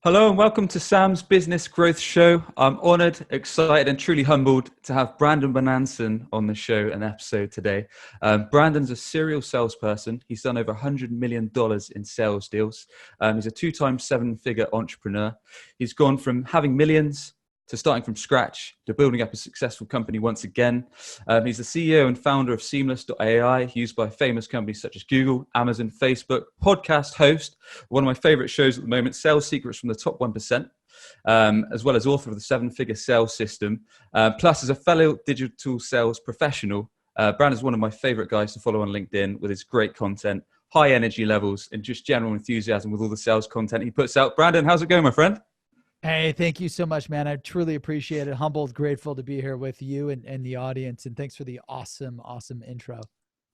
Hello and welcome to Sam's Business Growth Show. I'm honored, excited, and truly humbled to have Brandon Bornancin on the show and episode today. Brandon's a serial salesperson. He's done over $100 million in sales deals. He's a two-time seven-figure entrepreneur. He's gone from having millions to starting from scratch to building up a successful company once again. He's the CEO and founder of Seamless.ai, used by famous companies such as Google, Amazon, Facebook, podcast host, one of my favorite shows at the moment, Sales Secrets from the Top 1%, as well as author of the seven-figure sales system. Plus, as a fellow digital sales professional, Brandon's one of my favorite guys to follow on LinkedIn with his great content, high energy levels, and just general enthusiasm with all the sales content he puts out. Brandon, how's it going, my friend? Hey, thank you so much, man. I truly appreciate it. Humbled, grateful to be here with you and the audience. And thanks for the awesome intro.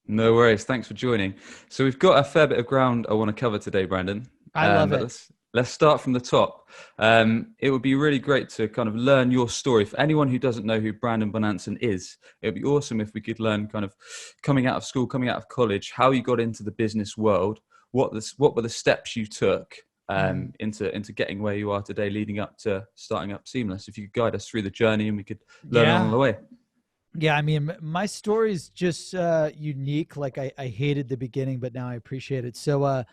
No worries. Thanks for joining. So we've got a fair bit of ground I want to cover today, Brandon. I love it. Let's start from the top. It would be really great to kind of learn your story. For anyone who doesn't know who Brandon Bornancin is, it would be awesome if we could learn kind of coming out of school, coming out of college, how you got into the business world, what were the steps you took into getting where you are today, leading up to starting up Seamless. If you could guide us through the journey and we could learn along the way. Yeah, I mean, my story is just unique. Like I hated the beginning, but now I appreciate it. So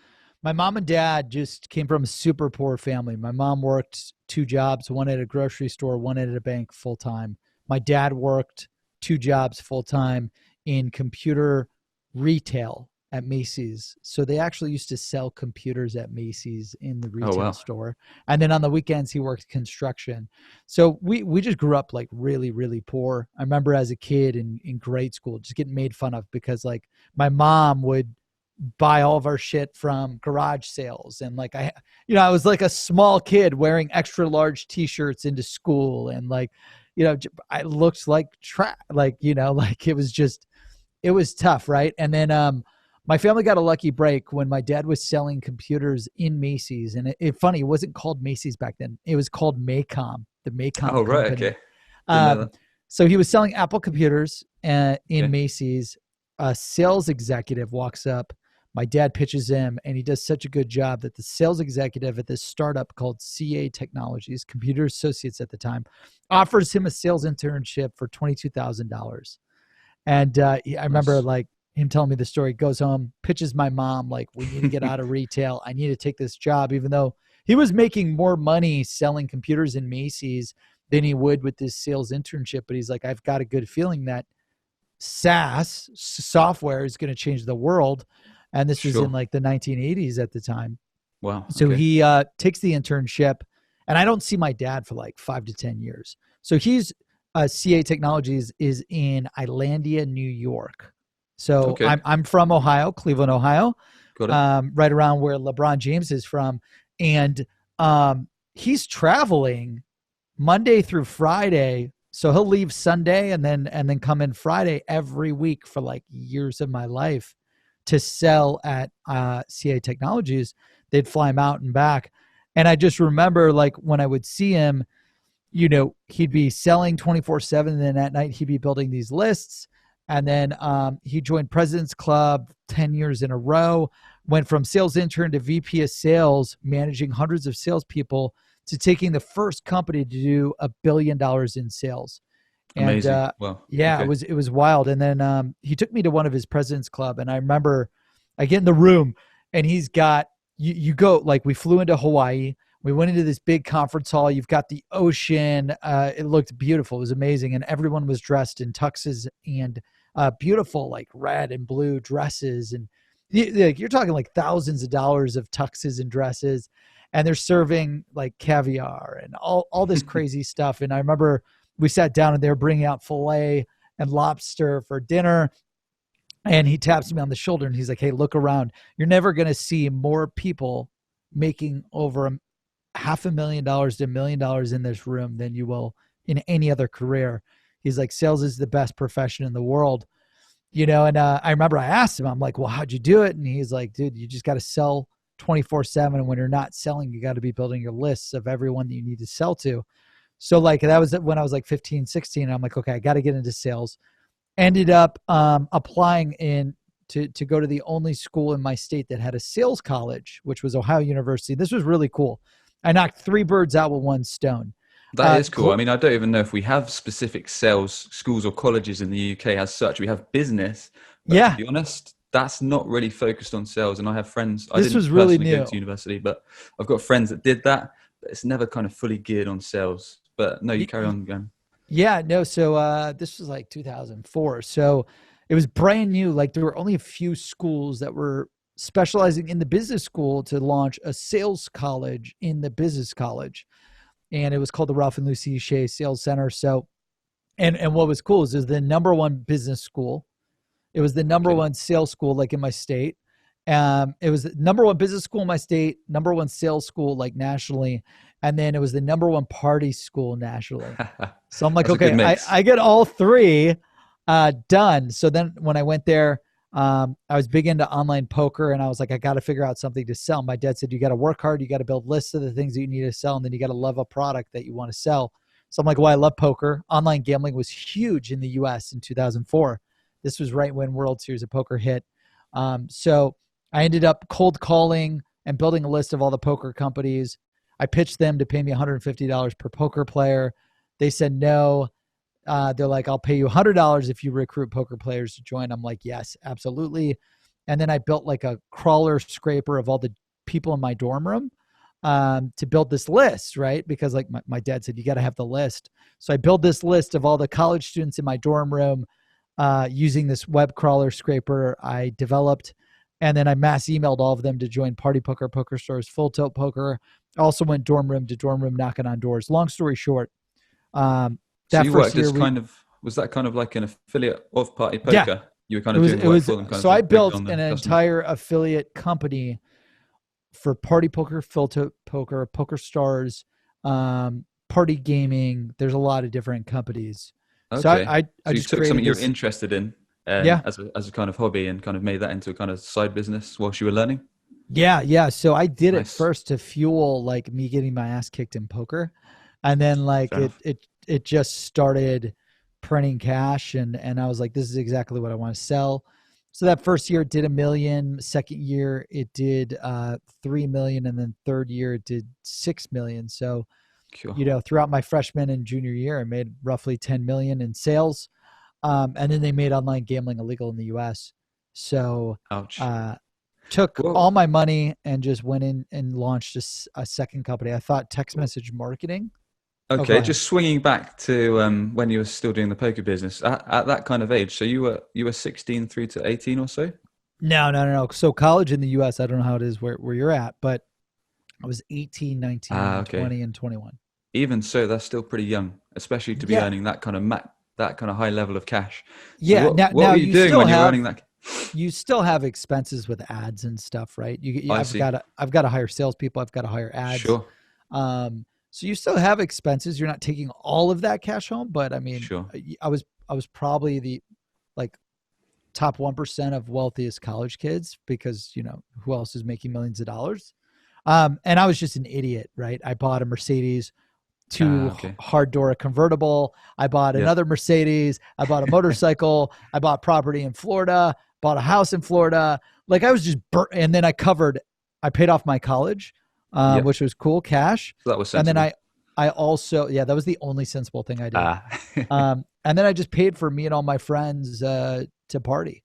my mom and dad just came from a super poor family. My mom worked two jobs, one at a grocery store, one at a bank full time. My dad worked two jobs full time in computer retail at Macy's. So they actually used to sell computers at Macy's in the retail store. And then on the weekends, he worked construction. So we just grew up like really, really poor. I remember as a kid in grade school, just getting made fun of because like my mom would buy all of our shit from garage sales. And like, I was like a small kid wearing extra large t-shirts into school. And like, I looked like it was tough. Right. And then, my family got a lucky break when my dad was selling computers in Macy's. And funny, it wasn't called Macy's back then. It was called Maycom, the Maycom Oh, right. company. Okay. So he was selling Apple computers in Macy's. A sales executive walks up. My dad pitches him, and he does such a good job that the sales executive at this startup called CA Technologies, Computer Associates at the time, offers him a sales internship for $22,000. And I remember like, him telling me the story, goes home, pitches my mom, like, we need to get out of retail. I need to take this job, even though he was making more money selling computers in Macy's than he would with this sales internship. But he's like, I've got a good feeling that SaaS software is going to change the world. And this was in like the 1980s at the time. Wow. So he takes the internship, and I don't see my dad for like 5 to 10 years. So he's CA Technologies is in Islandia, New York. So I'm from Ohio, Cleveland, Ohio, right around where LeBron James is from. And he's traveling Monday through Friday. So he'll leave Sunday and then come in Friday every week for like years of my life to sell at CA Technologies. They'd fly him out and back. And I just remember like when I would see him, he'd be selling 24/7. And then at night he'd be building these lists. And then he joined President's Club 10 years in a row, went from sales intern to VP of sales, managing hundreds of salespeople, to taking the first company to do $1 billion in sales. And, amazing. Wow. It was wild. And then he took me to one of his President's Club. And I remember I get in the room and he's got, you go, like we flew into Hawaii. We went into this big conference hall. You've got the ocean. It looked beautiful. It was amazing. And everyone was dressed in tuxes and beautiful, like red and blue dresses. And you're talking like thousands of dollars of tuxes and dresses. And they're serving like caviar and all this crazy stuff. And I remember we sat down and they were bringing out filet and lobster for dinner. And he taps me on the shoulder and he's like, hey, look around. You're never going to see more people making over $500,000 to $1 million in this room than you will in any other career. He's like, sales is the best profession in the world, and I remember I asked him, I'm like, well, how'd you do it? And he's like, dude, you just got to sell 24/7. And when you're not selling, you got to be building your lists of everyone that you need to sell to. So like, that was when I was like 15, 16. And I'm like, okay, I got to get into sales. Ended up applying to go to the only school in my state that had a sales college, which was Ohio University. This was really cool. I knocked three birds out with one stone. That is cool. I mean, I don't even know if we have specific sales schools or colleges in the UK as such. We have business, but to Yeah, be honest, that's not really focused on sales. And I have friends, I this was didn't really personally go new. to university, but I've got friends that did that, but it's never kind of fully geared on sales. But no, you Y- carry y- on again. Yeah, no. So this was like 2004. So it was brand new. Like there were only a few schools that were specializing in the business school to launch a sales college in the business college, and it was called the Ralph and Lucy Shea Sales Center. So, and what was cool is it was the number one business school. It was the number Okay. one sales school, like in my state. It was the number one business school in my state, number one sales school, like nationally, and then it was the number one party school nationally. So I'm like, That's a good okay, mix. I get all three done. So then when I went there, I was big into online poker, and I was like, I got to figure out something to sell. My dad said, you got to work hard, you got to build lists of the things that you need to sell, and then you got to love a product that you want to sell. So I'm like, well, I love poker. Online gambling was huge in the US in 2004. This was right when World Series of Poker hit. So I ended up cold calling and building a list of all the poker companies. I pitched them to pay me $150 per poker player. They said no. They're like, I'll pay you $100 if you recruit poker players to join. I'm like, yes, absolutely. And then I built like a crawler scraper of all the people in my dorm room to build this list, right? Because like my dad said, you got to have the list. So I built this list of all the college students in my dorm room using this web crawler scraper I developed. And then I mass emailed all of them to join Party Poker, Poker Stars, Full Tilt Poker. I also went dorm room to dorm room knocking on doors. Long story short, um, So that you first worked year as we kind of, was that kind of like an affiliate of Party yeah, Poker? You were kind it of was doing it the work was for them, kind of so I like bringing built on the an customers. entire affiliate company for Party Poker, Filter Poker, Poker Stars, Party Gaming. There's a lot of different companies. So Okay. I So you just took created something you're this. interested in Yeah. as a kind of hobby and kind of made that into a kind of side business whilst you were learning. Yeah, yeah. So I did it Nice. first to fuel like me getting my ass kicked in poker. And then like Fair enough. it just started printing cash, and I was like, this is exactly what I want to sell. So that first year it did 1 million, second year it did 3 million, and then third year it did 6 million. So, Cool. you know, throughout my freshman and junior year, I made roughly 10 million in sales. And then they made online gambling illegal in the US. So Ouch. uh took all Well, my money and just went in and launched a second company. I thought text message marketing. Oh, go okay. ahead. Just swinging back to when you were still doing the poker business at that kind of age. So you were 16 through to 18 or so. No, no, no, no. So college in the US, I don't know how it is where you're at, but I was 18, 19, Ah, and okay. 20 and 21. Even so, that's still pretty young, especially to be Yeah. earning that kind of that kind of high level of cash. So Yeah. what Now were you you doing still when you were have earning that? you still have expenses with ads and stuff, right? I I've see. got to hire salespeople. I've got to hire ads. Sure. So you still have expenses. You're not taking all of that cash home, but I mean, Sure. I was probably the like top 1% of wealthiest college kids because, you know, who else is making millions of dollars? And I was just an idiot, right? I bought a Mercedes, Ah, two okay. hard door convertible. I bought Yeah. another Mercedes. I bought a motorcycle. I bought property in Florida, bought a house in Florida. Like I was just burnt. And then I paid off my college, Yep. which was cool, cash. So that was And then sensible. I also, yeah, that was the only sensible thing I did. Ah. And then I just paid for me and all my friends to party,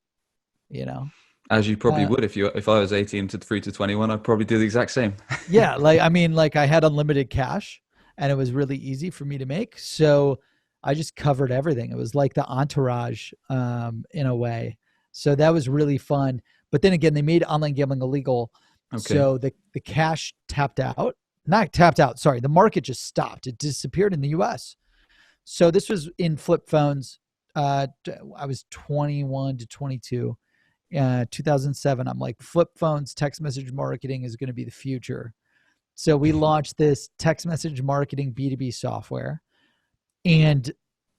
you know? As you probably Uh, would if I was 18 to through to 21, I'd probably do the exact same. yeah, like I mean, like I had unlimited cash and it was really easy for me to make. So I just covered everything. It was like the entourage in a way. So that was really fun. But then again, they made online gambling illegal. Okay. So the cash tapped out. Not tapped out, sorry. The market just stopped. It disappeared in the US. So this was in flip phones. I was 21 to 22. 2007. I'm like, flip phones, text message marketing is going to be the future. So we launched this text message marketing B2B software. And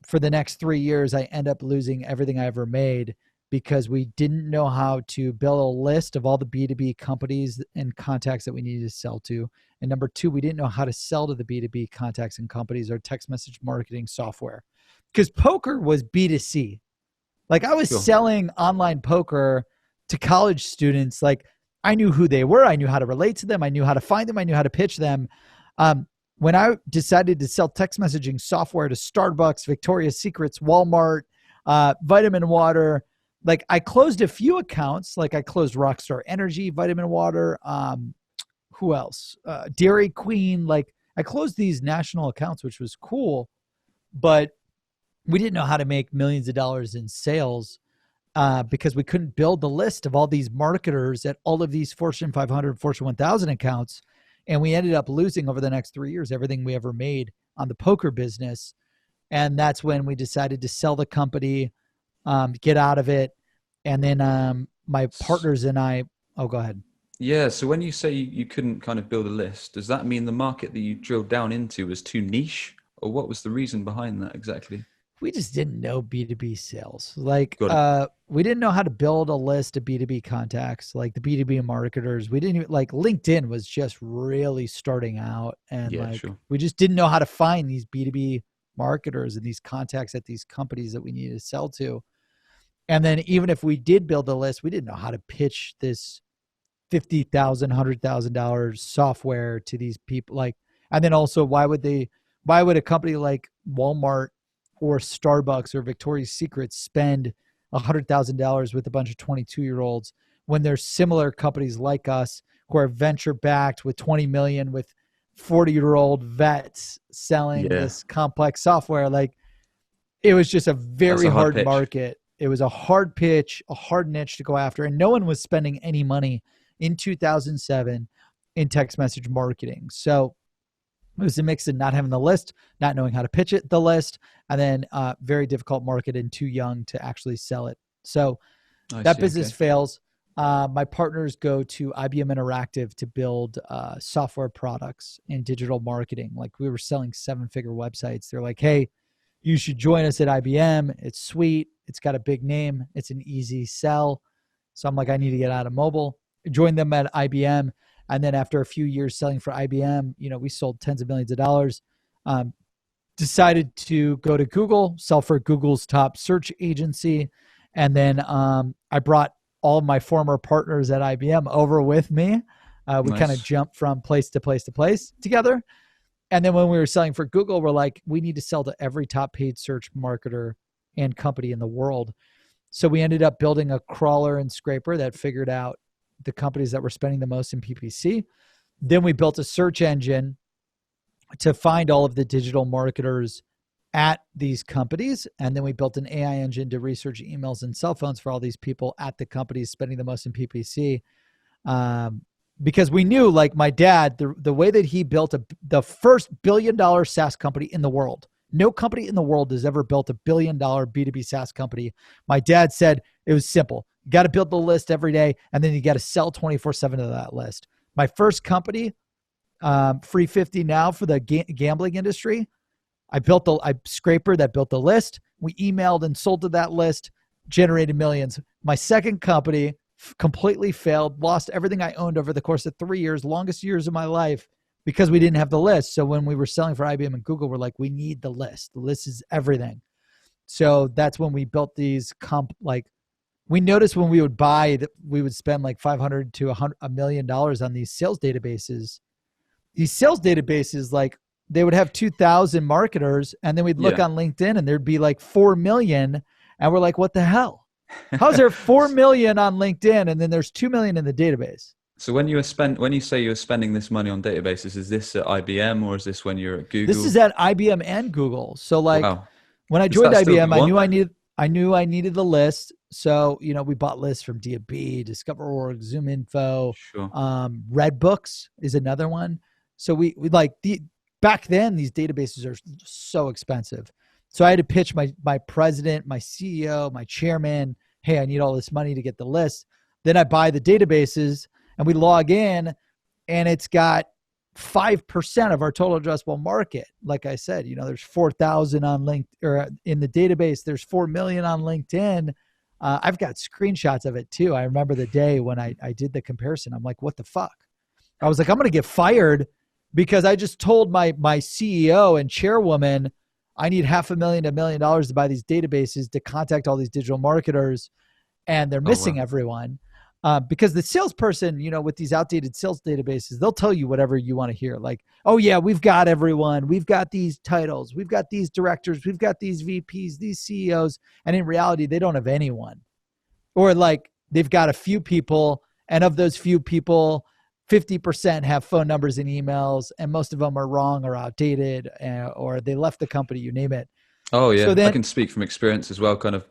for the next 3 years, I end up losing everything I ever made because we didn't know how to build a list of all the B2B companies and contacts that we needed to sell to. And number two, we didn't know how to sell to the B2B contacts and companies or text message marketing software because poker was B2C. Like I was Sure. selling online poker to college students. Like I knew who they were. I knew how to relate to them. I knew how to find them. I knew how to pitch them. When I decided to sell text messaging software to Starbucks, Victoria's Secrets, Walmart, Vitamin Water, like I closed a few accounts. Like I closed Rockstar Energy, Vitamin Water, who else? Dairy Queen. Like I closed these national accounts, which was cool, but we didn't know how to make millions of dollars in sales because we couldn't build the list of all these marketers at all of these Fortune 500, Fortune 1000 accounts. And we ended up losing over the next 3 years everything we ever made on the poker business. And that's when we decided to sell the company, get out of it. And then my partners and I, oh, go ahead. Yeah. So when you say you couldn't kind of build a list, does that mean the market that you drilled down into was too niche, or what was the reason behind that exactly? We just didn't know B2B sales. Like, Got it. we didn't know how to build a list of B2B contacts, like the B2B marketers. We didn't even, like, LinkedIn was just really starting out. And Yeah, like, sure. we just didn't know how to find these B2B marketers and these contacts at these companies that we needed to sell to. And then even if we did build a list, we didn't know how to pitch this $50,000, $100,000 software to these people. Like, and then also why would a company like Walmart or Starbucks or Victoria's Secret spend $100,000 with a bunch of 22-year-olds when there's similar companies like us who are venture backed with 20 million with 40-year-old vets selling Yeah. this complex software? Like, it was just a That's very a hard hard pitch. market. It was a hard pitch, a hard niche to go after, and no one was spending any money in 2007 in text message marketing. So it was a mix of not having the list, not knowing how to pitch it, the list, and then very difficult market and too young to actually sell it. So I that see. business Okay. fails. My partners go to IBM Interactive to build software products in digital marketing. Like we were selling 7-figure websites. They're like, hey, you should join us at IBM. It's sweet. It's got a big name. It's an easy sell. So I'm like, I need to get out of mobile. Joined them at IBM. And then after a few years selling for IBM, we sold tens of millions of dollars. Decided to go to Google, sell for Google's top search agency. And then I brought all of my former partners at IBM over with me. We kind of Nice. jumped from place to place to place together. And then when we were selling for Google, we're like, we need to sell to every top paid search marketer and company in the world. So we ended up building a crawler and scraper that figured out the companies that were spending the most in PPC. Then we built a search engine to find all of the digital marketers at these companies. And then we built an AI engine to research emails and cell phones for all these people at the companies spending the most in PPC. Because we knew, like my dad, the way that he built the first billion-dollar SaaS company in the world. No company in the world has ever built a billion-dollar B2B SaaS company. My dad said it was simple. You got to build the list every day, and then you got to sell 24/7 to that list. My first company, Free 50 Now for the gambling industry, I built a scraper that built the list. We emailed and sold to that list, generated millions. My second company completely failed, lost everything I owned over the course of 3 years, longest years of my life, because we didn't have the list. So when we were selling for IBM and Google, we're like, we need the list. The list is everything. So that's when we built these we noticed when we would buy that we would spend like $500 to $1 million on these sales databases. These sales databases, like they would have 2,000 marketers, and then we'd look Yeah. on LinkedIn and there'd be like 4 million. And we're like, what the hell? How's there 4 million on LinkedIn and then there's 2 million in the database? So when you say you're spending this money on databases, is this at IBM or is this when you're at This is Google? at IBM and Google. So like Wow. when I Does joined that still IBM, go on though? I knew I needed the list. So, we bought lists from DB, Discover.org, Zoom Info, Sure. Redbooks is another one. So we like back then, these databases are so expensive. So I had to pitch my president, my CEO, my chairman, hey, I need all this money to get the list. Then I buy the databases and we log in and it's got 5% of our total addressable market. Like I said, there's 4,000 on LinkedIn or in the database. There's 4 million on LinkedIn. I've got screenshots of it too. I remember the day when I did the comparison. I'm like, what the fuck? I was like, I'm going to get fired because I just told my CEO and chairwoman, I need $500,000 to $1 million to buy these databases to contact all these digital marketers, and they're Oh missing wow. everyone. Because the salesperson, with these outdated sales databases, they'll tell you whatever you want to hear. Like, oh yeah, we've got everyone. We've got these titles. We've got these directors. We've got these VPs, these CEOs. And in reality, they don't have anyone. Or like they've got a few people, and of those few people, 50% have phone numbers and emails, and most of them are wrong or outdated, or they left the company, you name it. Oh yeah, So I then, can speak from experience as well, kind of,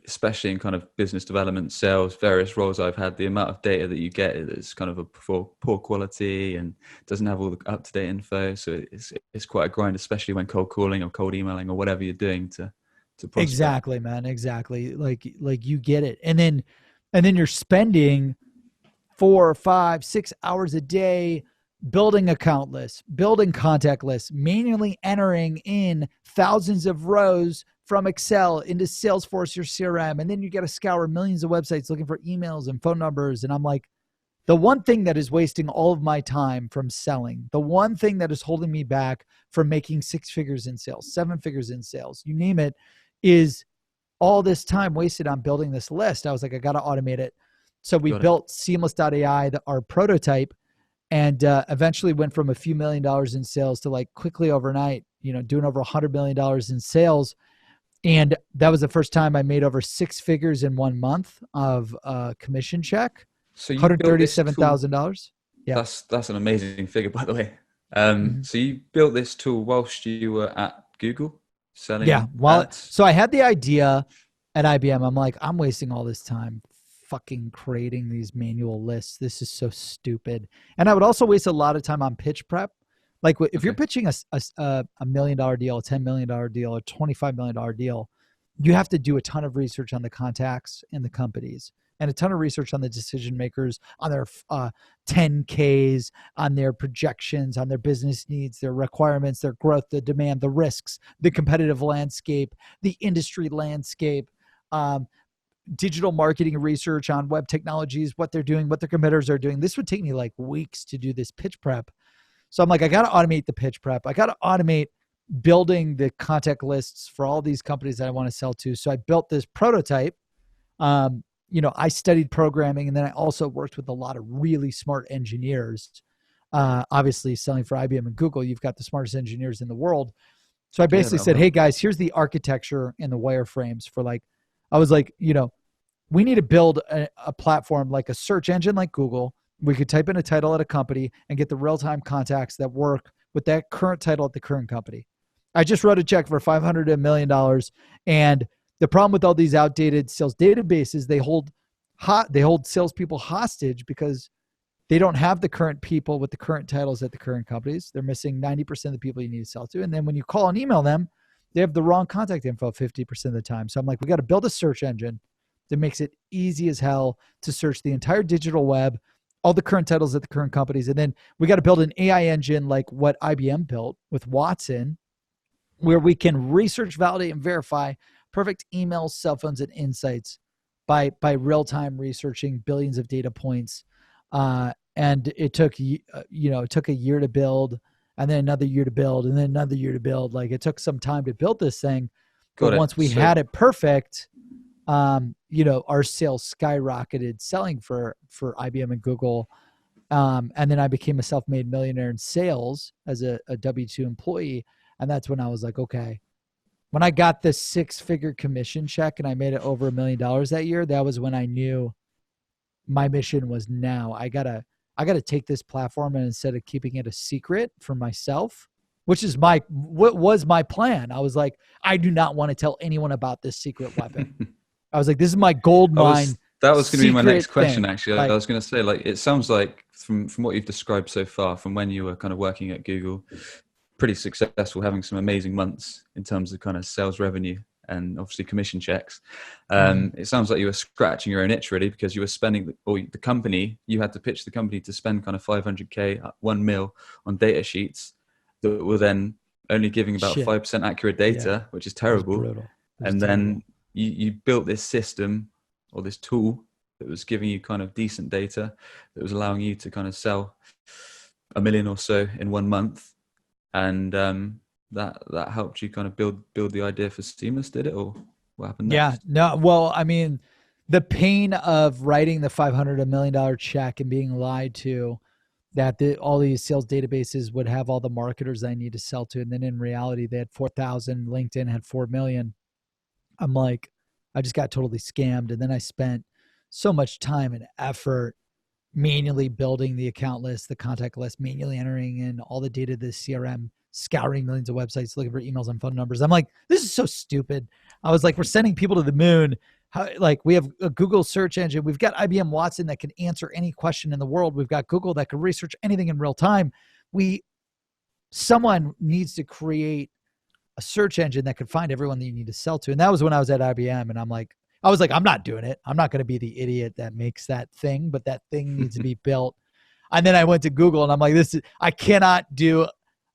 especially in kind of business development, sales, various roles I've had. The amount of data that you get is kind of a poor quality and doesn't have all the up to date info. So it's quite a grind, especially when cold calling or cold emailing or whatever you're doing to prospect. exactly, man, exactly. Like you get it, and then you're spending 4, 5, 6 hours a day building account lists, building contact lists, manually entering in thousands of rows from Excel into Salesforce, your CRM. And then you got to scour millions of websites looking for emails and phone numbers. And I'm like, the one thing that is wasting all of my time from selling, the one thing that is holding me back from making 6 figures in sales, 7 figures in sales, you name it, is all this time wasted on building this list. I was like, I got to automate it. So we built Seamless.ai, our prototype, and eventually went from a few $1,000,000 in sales to like quickly overnight, doing over $100 million in sales. And that was the first time I made over 6 figures in 1 month of commission check. So you built this tool. $137,000. Yeah. That's an amazing figure, by the way. Mhm. So you built this tool whilst you were at Google selling ads? So I had the idea at IBM. I'm like, I'm wasting all this time fucking creating these manual lists. This is so stupid. And I would also waste a lot of time on pitch prep. Like if you're pitching a $1 million deal, a $10 million deal, a $25 million deal, you have to do a ton of research on the contacts in the companies and a ton of research on the decision makers, on their 10Ks, on their projections, on their business needs, their requirements, their growth, the demand, the risks, the competitive landscape, the industry landscape, digital marketing research on web technologies, what they're doing, what their competitors are doing. This would take me like weeks to do this pitch prep. So I'm like, I got to automate the pitch prep. I got to automate building the contact lists for all these companies that I want to sell to. So I built this prototype. I studied programming, and then I also worked with a lot of really smart engineers. Obviously, selling for IBM and Google, you've got the smartest engineers in the world. So I basically said, hey guys, here's the architecture and the wireframes for I was like, we need to build a platform like a search engine like Google. We could type in a title at a company and get the real-time contacts that work with that current title at the current company. I just wrote a check for $500 $1 million. And the problem with all these outdated sales databases, they hold salespeople hostage because they don't have the current people with the current titles at the current companies. They're missing 90% of the people you need to sell to. And then when you call and email them, they have the wrong contact info 50% of the time. So I'm like, we got to build a search engine that makes it easy as hell to search the entire digital web, all the current titles at the current companies. And then we got to build an AI engine like what IBM built with Watson, where we can research, validate, and verify perfect emails, cell phones, and insights by real-time researching billions of data points. And it took, it took a year to build, and then another year to build, and then another year to build. Like it took some time to build this thing. But once we had it perfect, our sales skyrocketed selling for IBM and Google. And then I became a self-made millionaire in sales as a W-2 employee. And that's when I was like, okay, when I got this 6-figure commission check and I made it over $1 million that year, that was when I knew my mission was now I gotta take this platform, and instead of keeping it a secret for myself, which is what was my plan. I was like, I do not want to tell anyone about this secret weapon. I was like, this is my gold mine. That was going to be my next question, actually. Like, I was going to say, it sounds like from what you've described so far, from when you were kind of working at Google, pretty successful, having some amazing months in terms of kind of sales revenue and obviously commission checks. It sounds like you were scratching your own itch, really, because you were spending, or the company, you had to pitch the company to spend kind of 500K, 1 mil on data sheets that were then only giving about 5% accurate data, which is terrible. And then you built this system or this tool that was giving you kind of decent data that was allowing you to kind of sell $1 million or so in 1 month. And that helped you kind of build the idea for Seamless, did it? Or what happened next? Yeah, no, well, I mean, the pain of writing the $500 million check and being lied to that all these sales databases would have all the marketers I need to sell to. And then in reality, they had 4,000, LinkedIn had 4 million. I'm like, I just got totally scammed. And then I spent so much time and effort manually building the account list, the contact list, manually entering in all the data to the CRM, scouring millions of websites, looking for emails and phone numbers. I'm like, this is so stupid. I was like, we're sending people to the moon. Like we have a Google search engine. We've got IBM Watson that can answer any question in the world. We've got Google that can research anything in real time. Someone needs to create a search engine that could find everyone that you need to sell to. And that was when I was at IBM. And I was like, I'm not doing it. I'm not going to be the idiot that makes that thing, but that thing needs to be built. And then I went to Google and I'm like, I cannot do,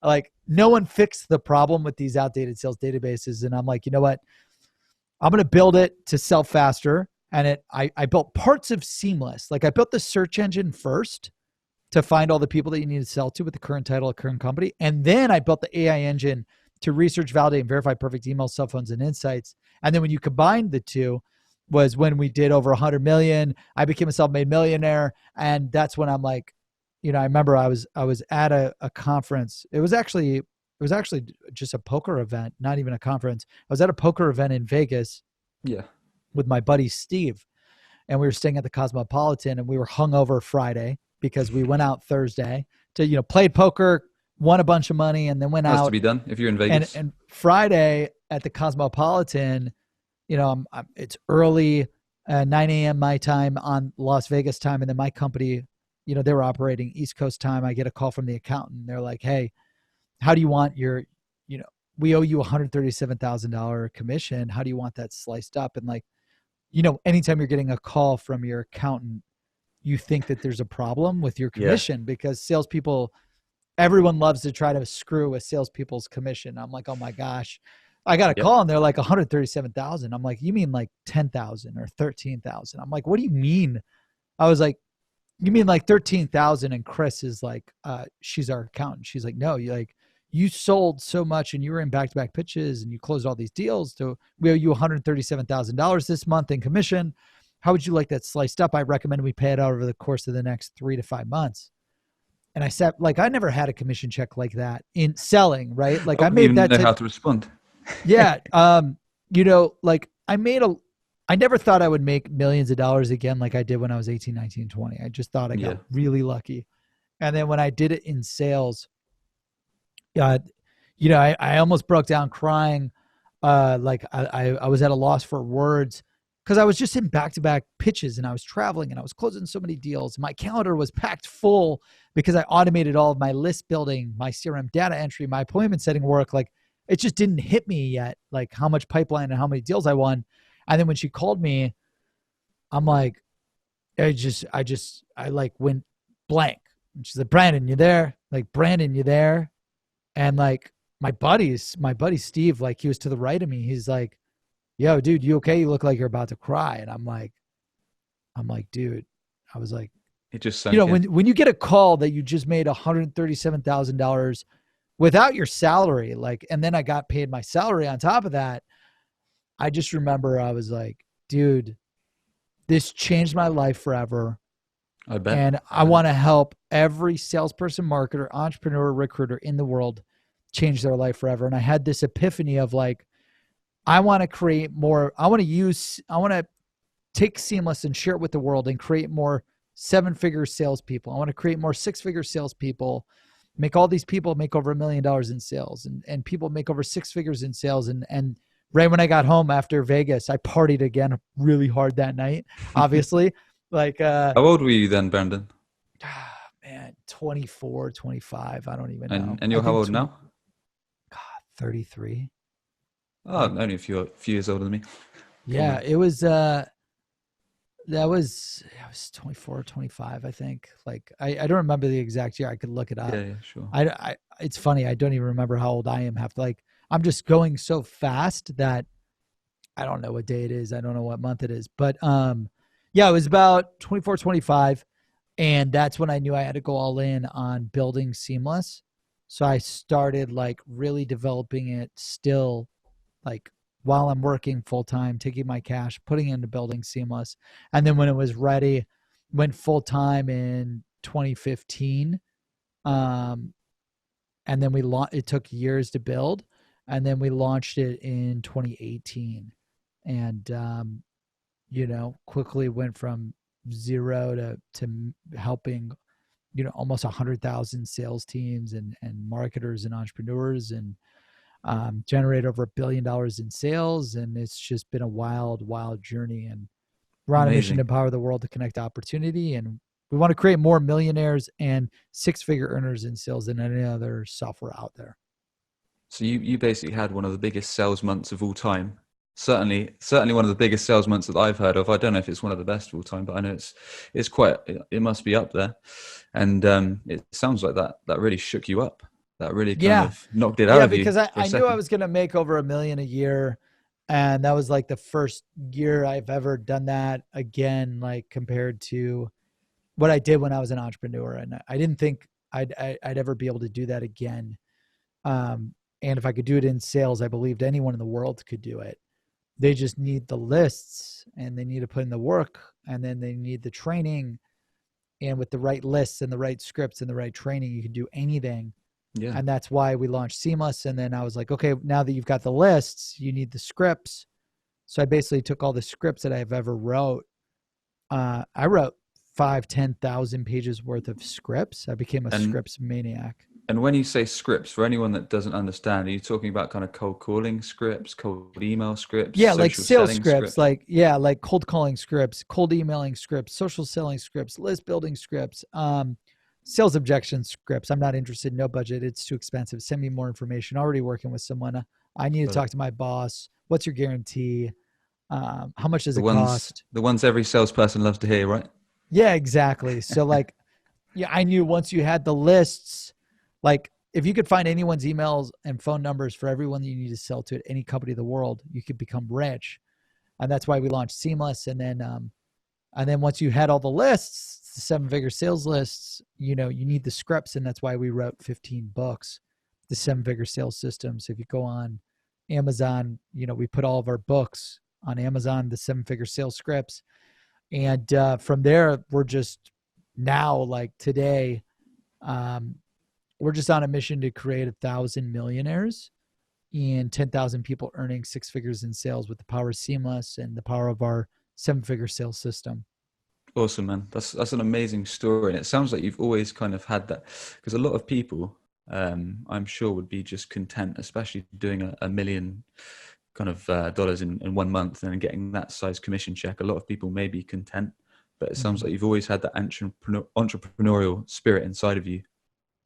like, no one fixed the problem with these outdated sales databases. And I'm like, you know what? I'm going to build it to sell faster. And I built parts of Seamless. Like I built the search engine first to find all the people that you need to sell to with the current title of current company. And then I built the AI engine to research, validate, and verify perfect emails, cell phones, and insights. And then when you combine the two was when we did over 100 million. I became a self-made millionaire. And that's when I'm like, you know, I remember I was at a conference. It was actually just a poker event, not even a conference. I was at a poker event in Vegas with my buddy Steve. And we were staying at the Cosmopolitan and we were hungover Friday because we went out Thursday to, you know, played poker, won a bunch of money, and then went out. Has to be done if you're in Vegas. And Friday at the Cosmopolitan, you know, it's early, 9 a.m. my time on Las Vegas time. And then my company, you know, they were operating East Coast time. I get a call from the accountant. They're like, hey, how do you want your, you know, we owe you $137,000 commission. How do you want that sliced up? And like, you know, anytime you're getting a call from your accountant, you think that there's a problem with your commission because salespeople, everyone loves to try to screw with salespeople's commission. I'm like, oh my gosh, I got a call and they're like 137,000. I'm like, you mean like 10,000 or 13,000? I'm like, what do you mean? I was like, you mean like 13,000? And Chris is like, she's our accountant. She's like, no, you sold so much and you were in back-to-back pitches and you closed all these deals. We owe you $137,000 this month in commission. How would you like that sliced up? I recommend we pay it out over the course of the next 3 to 5 months. And I said, like, I never had a commission check like that in selling, right? Like I made that. Know how to respond. Yeah. You know, like I never thought I would make millions of dollars again like I did when I was 18, 19, 20. I just thought I got really lucky. And then when I did it in sales, you know, I almost broke down crying. Like I was at a loss for words because I was just in back-to-back pitches and I was traveling and I was closing so many deals. My calendar was packed full because I automated all of my list building, my CRM data entry, my appointment setting work. Like it just didn't hit me yet, like how much pipeline and how many deals I won. And then when she called me, I'm like, I like went blank. And she's like, Brandon, you there? Like, Brandon, you there? And like my buddy Steve, like he was to the right of me. He's like, yo, dude, you okay? You look like you're about to cry. And I'm like, dude, I was like, it just you know, when you get a call that you just made $137,000 without your salary, like, and then I got paid my salary on top of that. I just remember I was like, dude, this changed my life forever. I bet. And I want to help every salesperson, marketer, entrepreneur, recruiter in the world change their life forever. And I had this epiphany of like, I want to create more. I want to take Seamless and share it with the world and create more 7-figure salespeople. I want to create more 6-figure salespeople, make all these people make over $1 million in sales and people make over 6 figures in sales. And right when I got home after Vegas, I partied again really hard that night, obviously. Like, how old were you then, Brandon? Man, 24, 25. I don't even know. And you're how old now? God, 33. Oh, only a few years older than me. Yeah, it was, I was 24 or 25, I think. Like, I don't remember the exact year. I could look it up. Yeah, sure. It's funny. I don't even remember how old I am. I'm just going so fast that I don't know what day it is. I don't know what month it is. But yeah, it was about 24, 25. And that's when I knew I had to go all in on building Seamless. So I started like really developing it still like while I'm working full time, taking my cash, putting it into building Seamless. And then when it was ready, went full time in 2015. Um, and then it took years to build, and then we launched it in 2018. And, quickly went from zero to helping, almost 100,000 sales teams and marketers and entrepreneurs, and generate over $1 billion in sales. And it's just been a wild, wild journey. And we're on a mission to Amazing. empower the world to connect opportunity. And we want to create more millionaires and six-figure earners in sales than any other software out there. So you basically had one of the biggest sales months of all time. Certainly one of the biggest sales months that I've heard of. I don't know if it's one of the best of all time, but I know it's quite, it must be up there. And it sounds like that really shook you up. That really kind Yeah. of knocked it out Yeah, of you because for a I knew I second. was going to make over $1 million a year. And that was like the first year I've ever done that again, like compared to what I did when I was an entrepreneur. And I didn't think I'd ever be able to do that again. And if I could do it in sales, I believed anyone in the world could do it. They just need the lists, and they need to put in the work, and then they need the training. And with the right lists and the right scripts and the right training, you can do anything. Yeah. And that's why we launched Seamless. And then I was like, okay, now that you've got the lists, you need the scripts. So I basically took all the scripts that I've ever wrote. I wrote 10,000 pages worth of scripts. I became a And scripts maniac. and when you say scripts, for anyone that doesn't understand, are you talking about kind of cold calling scripts, cold email scripts, Yeah, like social sales selling scripts, scripts? like cold calling scripts, cold emailing scripts, social selling scripts, list building scripts, sales objection scripts. I'm not interested, no budget, it's too expensive. Send me more information. Already working with someone. I need to Got it. talk to my boss. What's your guarantee? How much does The it ones cost? the ones every salesperson loves to hear, right? Yeah, exactly. So like, yeah, I knew once you had the lists, like if you could find anyone's emails and phone numbers for everyone that you need to sell to at any company in the world, you could become rich. And that's why we launched Seamless. And then once you had all the lists, the seven-figure sales lists, you need the scripts, and that's why we wrote 15 books, the seven-figure sales system. So if you go on Amazon, we put all of our books on Amazon, the seven-figure sales scripts, and from there, we're just now, like today, um, we're just on a mission to create 1,000 millionaires and 10,000 people earning six figures in sales with the power of Seamless and the power of our seven-figure sales system. Awesome, man. That's an amazing story, and it sounds like you've always kind of had that, because a lot of people, I'm sure, would be just content, especially doing a million kind of dollars in 1 month and getting that size commission check. A lot of people may be content, but it sounds like Mhm. you've always had that entrepreneurial spirit inside of you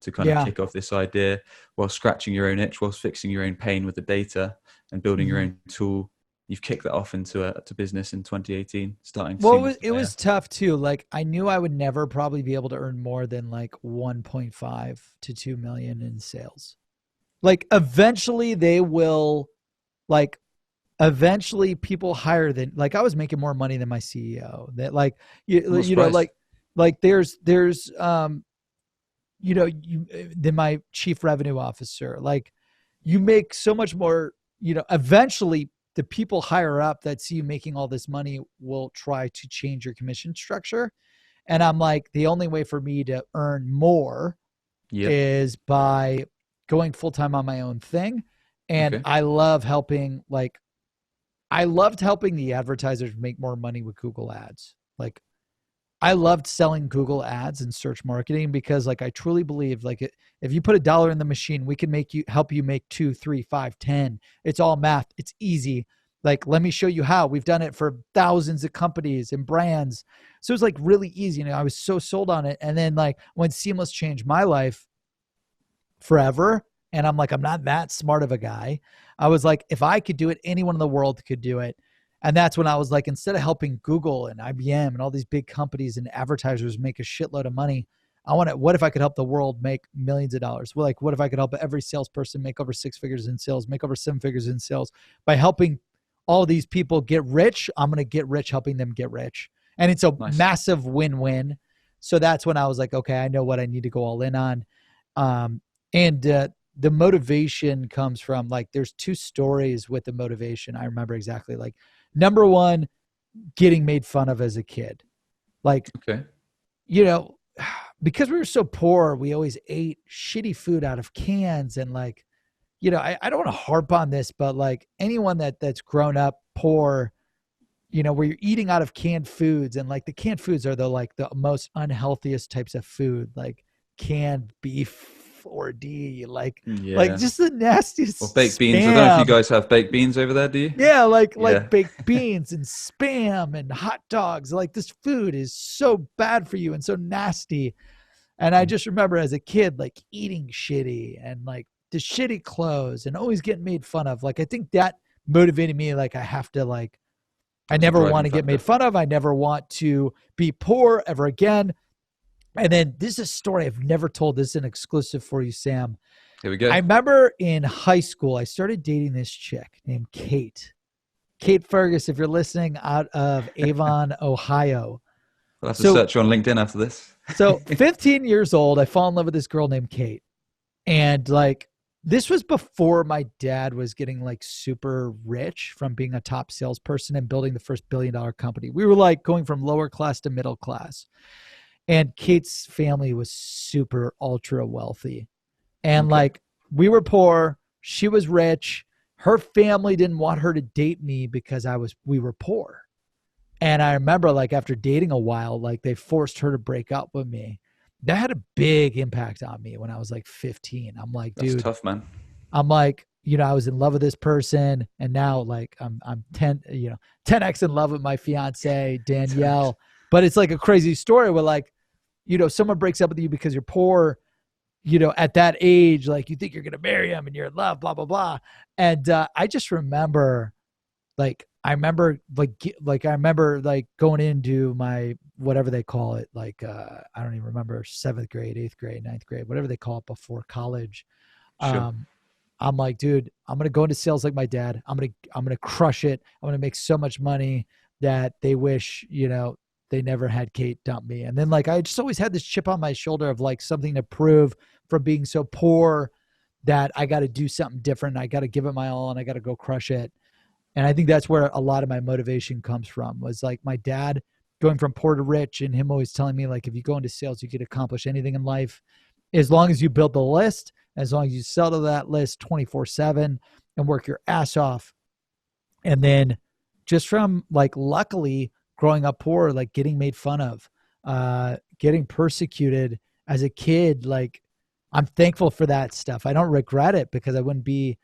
to kind of Yeah. kick off this idea while scratching your own itch, whilst fixing your own pain with the data and building your Mhm. own tool. You've kicked that off to business in 2018, starting Well, Seamless. it was tough too. Like I knew I would never probably be able to earn more than like 1.5 to 2 million in sales. Like eventually they will, like eventually people higher than, like I was making more money than my CEO. That like I'm not you know surprised. like there's than my chief revenue officer. Like you make so much more, eventually the people higher up that see you making all this money will try to change your commission structure. And I'm like, the only way for me to earn more Yep. is by going full time on my own thing. And Okay. I loved helping the advertisers make more money with Google ads. Like I loved selling Google ads and search marketing because like I truly believe like if you put $1 in the machine, we can help you make 2, 3, 5, 10. It's all math. It's easy. Like, let me show you how. We've done it for thousands of companies and brands. So it's like really easy. I was so sold on it. And then like when Seamless changed my life forever, and I'm like, I'm not that smart of a guy. I was like, if I could do it, anyone in the world could do it. And that's when I was like, instead of helping Google and IBM and all these big companies and advertisers make a shitload of money, what if I could help the world make millions of dollars? Well, like, what if I could help every salesperson make over six figures in sales, make over seven figures in sales by helping all these people get rich? I'm going to get rich helping them get rich. And it's a Nice. massive win-win. So that's when I was like, okay, I know what I need to go all in on. And the motivation comes from, like, there's two stories with the motivation. I remember exactly. Like, number one, getting made fun of as a kid. Like, Okay. you know, because we were so poor, we always ate shitty food out of cans. And like, I don't want to harp on this, but like anyone that's grown up poor, where you're eating out of canned foods, and like the canned foods are the most unhealthiest types of food, like canned beef or like Yeah. just the Or nastiest baked beans. I don't know if you spam. guys have baked beans over there, do you? Yeah, like Yeah. baked beans and spam and hot dogs. Like, this food is so bad for you and so nasty. And I just remember as a kid, like, eating shitty and like the shitty clothes and always getting made fun of. Like, I think that motivated me. Like, I have to, like, I That was a never want driving to get made factor. fun of. I never want to be poor ever again. And then this is a story I've never told. This is an exclusive for you, Sam. Here we I go. remember in high school, I started dating this chick named Kate. Kate Fergus, if you're listening, out of Avon, Ohio. I'll have to So, search you on LinkedIn after this. 15 years old, I fall in love with this girl named Kate. And like, this was before my dad was getting like super rich from being a top salesperson and building the first $1 billion company. We were like going from lower class to middle class. And Kate's family was super ultra wealthy. And Okay. like, we were poor, she was rich. Her family didn't want her to date me because we were poor. And I remember, like, after dating a while, like, they forced her to break up with me. That had a big impact on me when I was like 15. I'm like, That's dude, tough, man. I'm like, I was in love with this person, and now like I'm 10x in love with my fiance, Danielle. But it's like a crazy story where, like, someone breaks up with you because you're poor, at that age, like, you think you're going to marry him and you're in love, blah, blah, blah. And I just remember, like going into my, whatever they call it, like, I don't even remember, 7th grade, 8th grade, 9th grade, whatever they call it before college. Sure. Um, I'm like, dude, I'm going to go into sales like my dad. I'm going to crush it. I'm going to make so much money that they wish, they never had Kate dump me. And then, like, I just always had this chip on my shoulder of like something to prove from being so poor, that I got to do something different. I got to give it my all and I got to go crush it. And I think that's where a lot of my motivation comes from, was like my dad going from poor to rich, and him always telling me, like, if you go into sales, you can accomplish anything in life as long as you build the list, as long as you sell to that list 24/7 and work your ass off. And then, just from like, luckily growing up poor, like getting made fun of, getting persecuted as a kid, like, I'm thankful for that stuff. I don't regret it, because I wouldn't be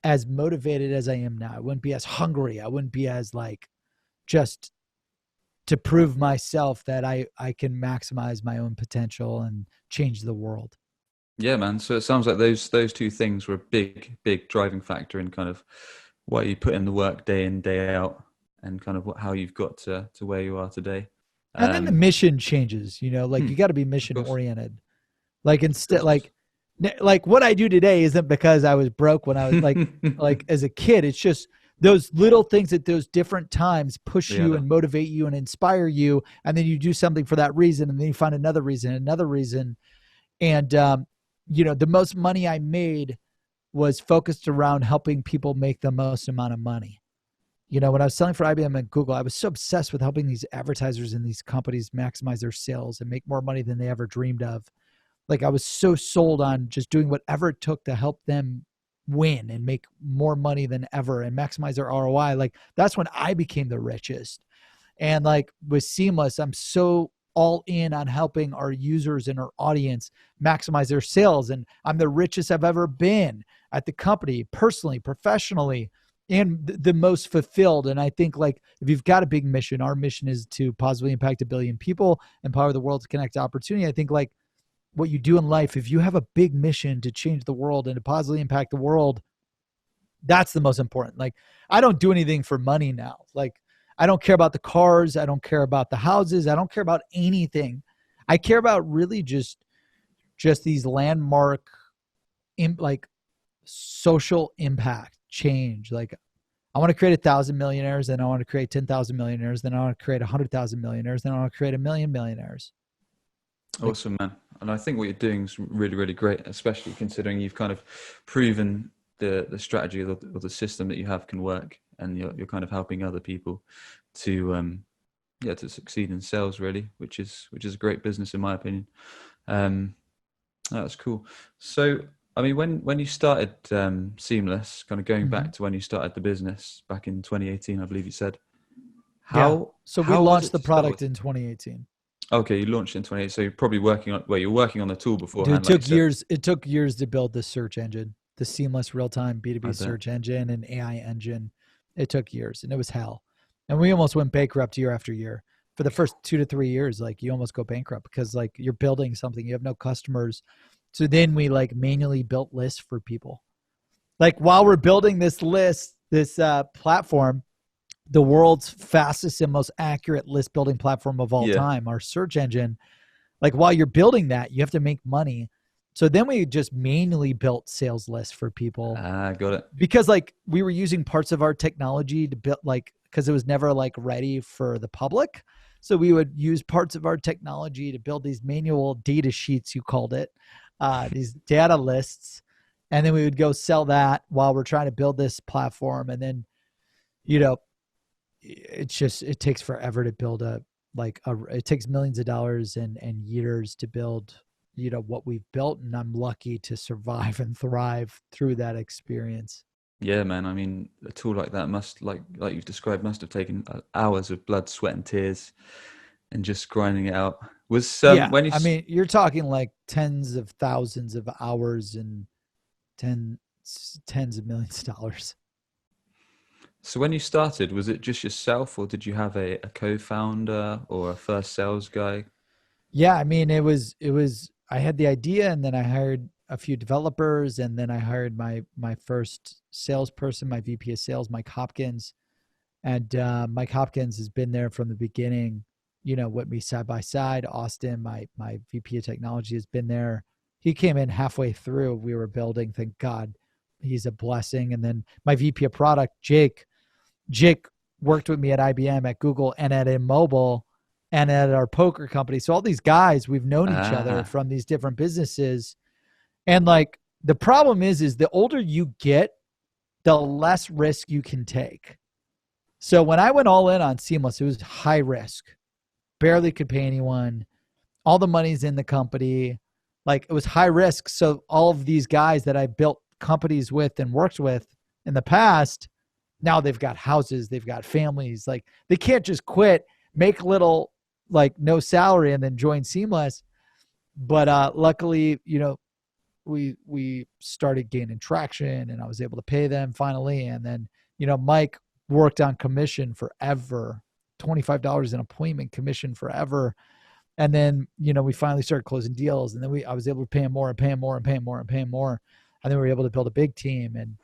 as motivated as I am now. I wouldn't be as hungry. I wouldn't be as like, just to prove myself that I can maximize my own potential and change the world. Yeah, man. So it sounds like those two things were a big driving factor in kind of why you put in the work day in, day out, and kind of how you've got to where you are today. And then the Um, mission changes, like, you got to be of mission course, oriented. Like, of instead, course, of like what I do today isn't because I was broke when I was course. like as a kid. It's just those little things at those different times push Yeah, you and motivate you and inspire you. And then you do something for that reason. And then you find another reason, another reason. And, the most money I made was focused around helping people make the most amount of money. When I was selling for IBM and Google, I was so obsessed with helping these advertisers and these companies maximize their sales and make more money than they ever dreamed of. Like, I was so sold on just doing whatever it took to help them win and make more money than ever and maximize their ROI. Like, that's when I became the richest. And like with Seamless, I'm so all in on helping our users and our audience maximize their sales. And I'm the richest I've ever been at the company, personally, professionally, and the most fulfilled. And I think, like, if you've got a big mission, our mission is to positively impact 1 billion people, empower the world to connect to opportunity. I think, like, what you do in life, if you have a big mission to change the world and to positively impact the world, that's the most important. Like, I don't do anything for money now. Like, I don't care about the cars. I don't care about the houses. I don't care about anything. I care about really just these landmark, like, social impact change. Like, I want to create 1,000 millionaires, then I want to create 10,000 millionaires, then I want to create 100,000 millionaires, then I want to create 1 million millionaires. Like, Awesome, man. And I think what you're doing is really, really great, especially considering you've kind of proven the strategy or the system that you have can work, and you're kind of helping other people to yeah, to succeed in sales, really, which is a great business in my opinion. Um, that's cool. So, I mean, when you started Seamless, kind of going mhm. back to when you started the business back in 2018, I believe you said, Yeah. So we how was launched it the to start product with? in 2018. Okay, you launched in 28, so you're probably working on, well, you're working on the tool Dude, beforehand, like you said. it took years to build the search engine, the seamless real-time I B2B bet. search engine and AI engine. It took years and it was hell. And we almost went bankrupt year after year. For the first 2 to 3 years, like you almost go bankrupt because like you're building something, you have no customers. So then we like manually built lists for people. Like while we're building this list, this platform, the world's fastest and most accurate list building platform of all Yeah. time, our search engine, like while you're building that, you have to make money. So then we just manually built sales lists for people Ah, got it. because like we were using parts of our technology to build like because it was never like ready for the public. So we would use parts of our technology to build these manual data sheets, you called it, these data lists. And then we would go sell that while we're trying to build this platform. And then, you know, it's just it takes forever to build it takes millions of dollars and years to build what we've built, and I'm lucky to survive and thrive through that experience. Yeah, man. I mean, a tool like that must, like you've described, must have taken hours of blood, sweat, and tears, and just grinding it out. Was Yeah, when you I mean you're talking like tens of thousands of hours and ten, tens of millions of dollars. so when you started, was it just yourself, or did you have a co-founder or a first sales guy? Yeah, I mean it was I had the idea and then I hired a few developers and then I hired my first salesperson, my VP of sales, Mike Hopkins. And Mike Hopkins has been there from the beginning, with me side by side. Austin, my VP of technology, has been there. He came in halfway through. We were building. Thank God, he's a blessing. And then my VP of product, Jake worked with me at IBM, at Google, and at Immobile, and at our poker company. So all these guys, we've known each other Ah, from these different businesses. And like the problem is the older you get, the less risk you can take. So when I went all in on Seamless, it was high risk. Barely could pay anyone. All the money's in the company. Like it was high risk. So all of these guys that I built companies with and worked with in the past, now they've got houses, they've got families. Like they can't just quit, make little like no salary and then join Seamless. But luckily, we started gaining traction and I was able to pay them finally. And then, Mike worked on commission forever, $25 an appointment commission forever. And then, we finally started closing deals and then I was able to pay him more and pay him more and pay him more and pay him more. And then we were able to build a big team. And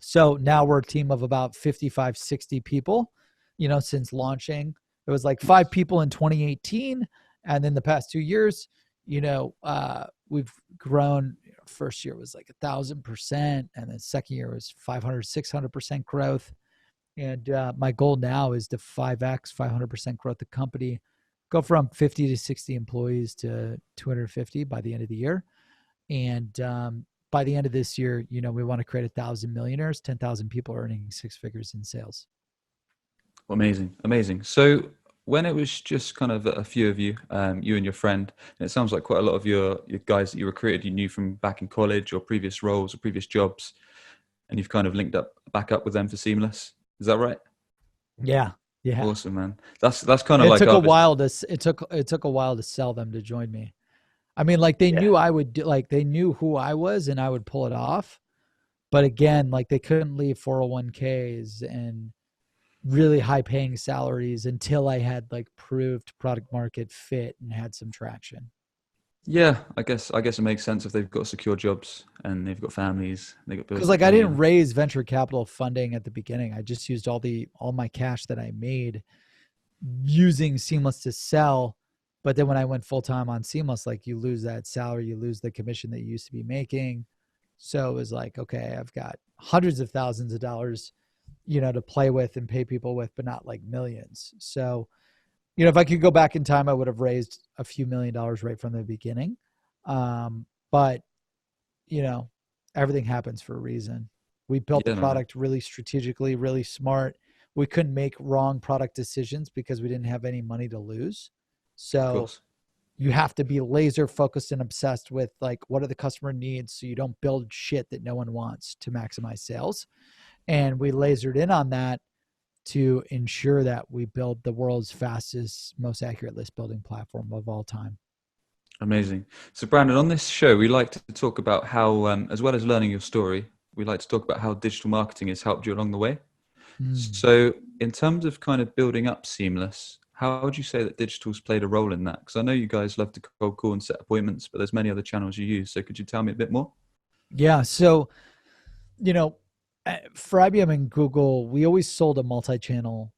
so now we're a team of about 55, 60 people, since launching. It was like 5 people in 2018. And then the past 2 years, we've grown. First year was like 1,000%. And then second year was 500, 600% growth. And my goal now is to 5X, 500% growth the company, go from 50 to 60 employees to 250 by the end of the year. And by the end of this year, we want to create 1,000 millionaires, 10,000 people earning six figures in sales. amazing, amazing. So when it was just kind of a few of you, you and your friend, and it sounds like quite a lot of your guys that you recruited, you knew from back in college or previous roles or previous jobs, and you've kind of linked up back up with them for Seamless. Is that right? Yeah, yeah. Awesome, man. That's kind of It like took a our business. while to it took a while to sell them to join me. I mean, like they Yeah. knew I would do, like they knew who I was and I would pull it off. But again, like they couldn't leave 401ks and really high paying salaries until I had like proved product market fit and had some traction. Yeah, I guess it makes sense if they've got secure jobs and they've got families, they've got bills Because to like I pay, didn't and raise venture capital funding at the beginning. I just used all my cash that I made using Seamless to sell. But then when I went full time on Seamless, like you lose that salary, you lose the commission that you used to be making. So it was like, okay, I've got hundreds of thousands of dollars, to play with and pay people with, but not like millions. So if I could go back in time, I would have raised a few $1,000,000 right from the beginning. But you know, everything happens for a reason. We built the Yeah, no, no, product really strategically, really smart. We couldn't make wrong product decisions because we didn't have any money to lose. of So course. you have to be laser focused and obsessed with like what are the customer needs so you don't build shit that no one wants to maximize sales. And we lasered in on that to ensure that we build the world's fastest, most accurate list building platform of all time. Amazing. So, Brandon, on this show, we like to talk about how, as well as learning your story, we like to talk about how digital marketing has helped you along the way. Mm. So, in terms of kind of building up Seamless, how would you say that digital's played a role in that? Because I know you guys love to cold call and set appointments, but there's many other channels you use. So, could you tell me a bit more? Yeah. So, you know, for IBM and Google, we always sold a multi-channel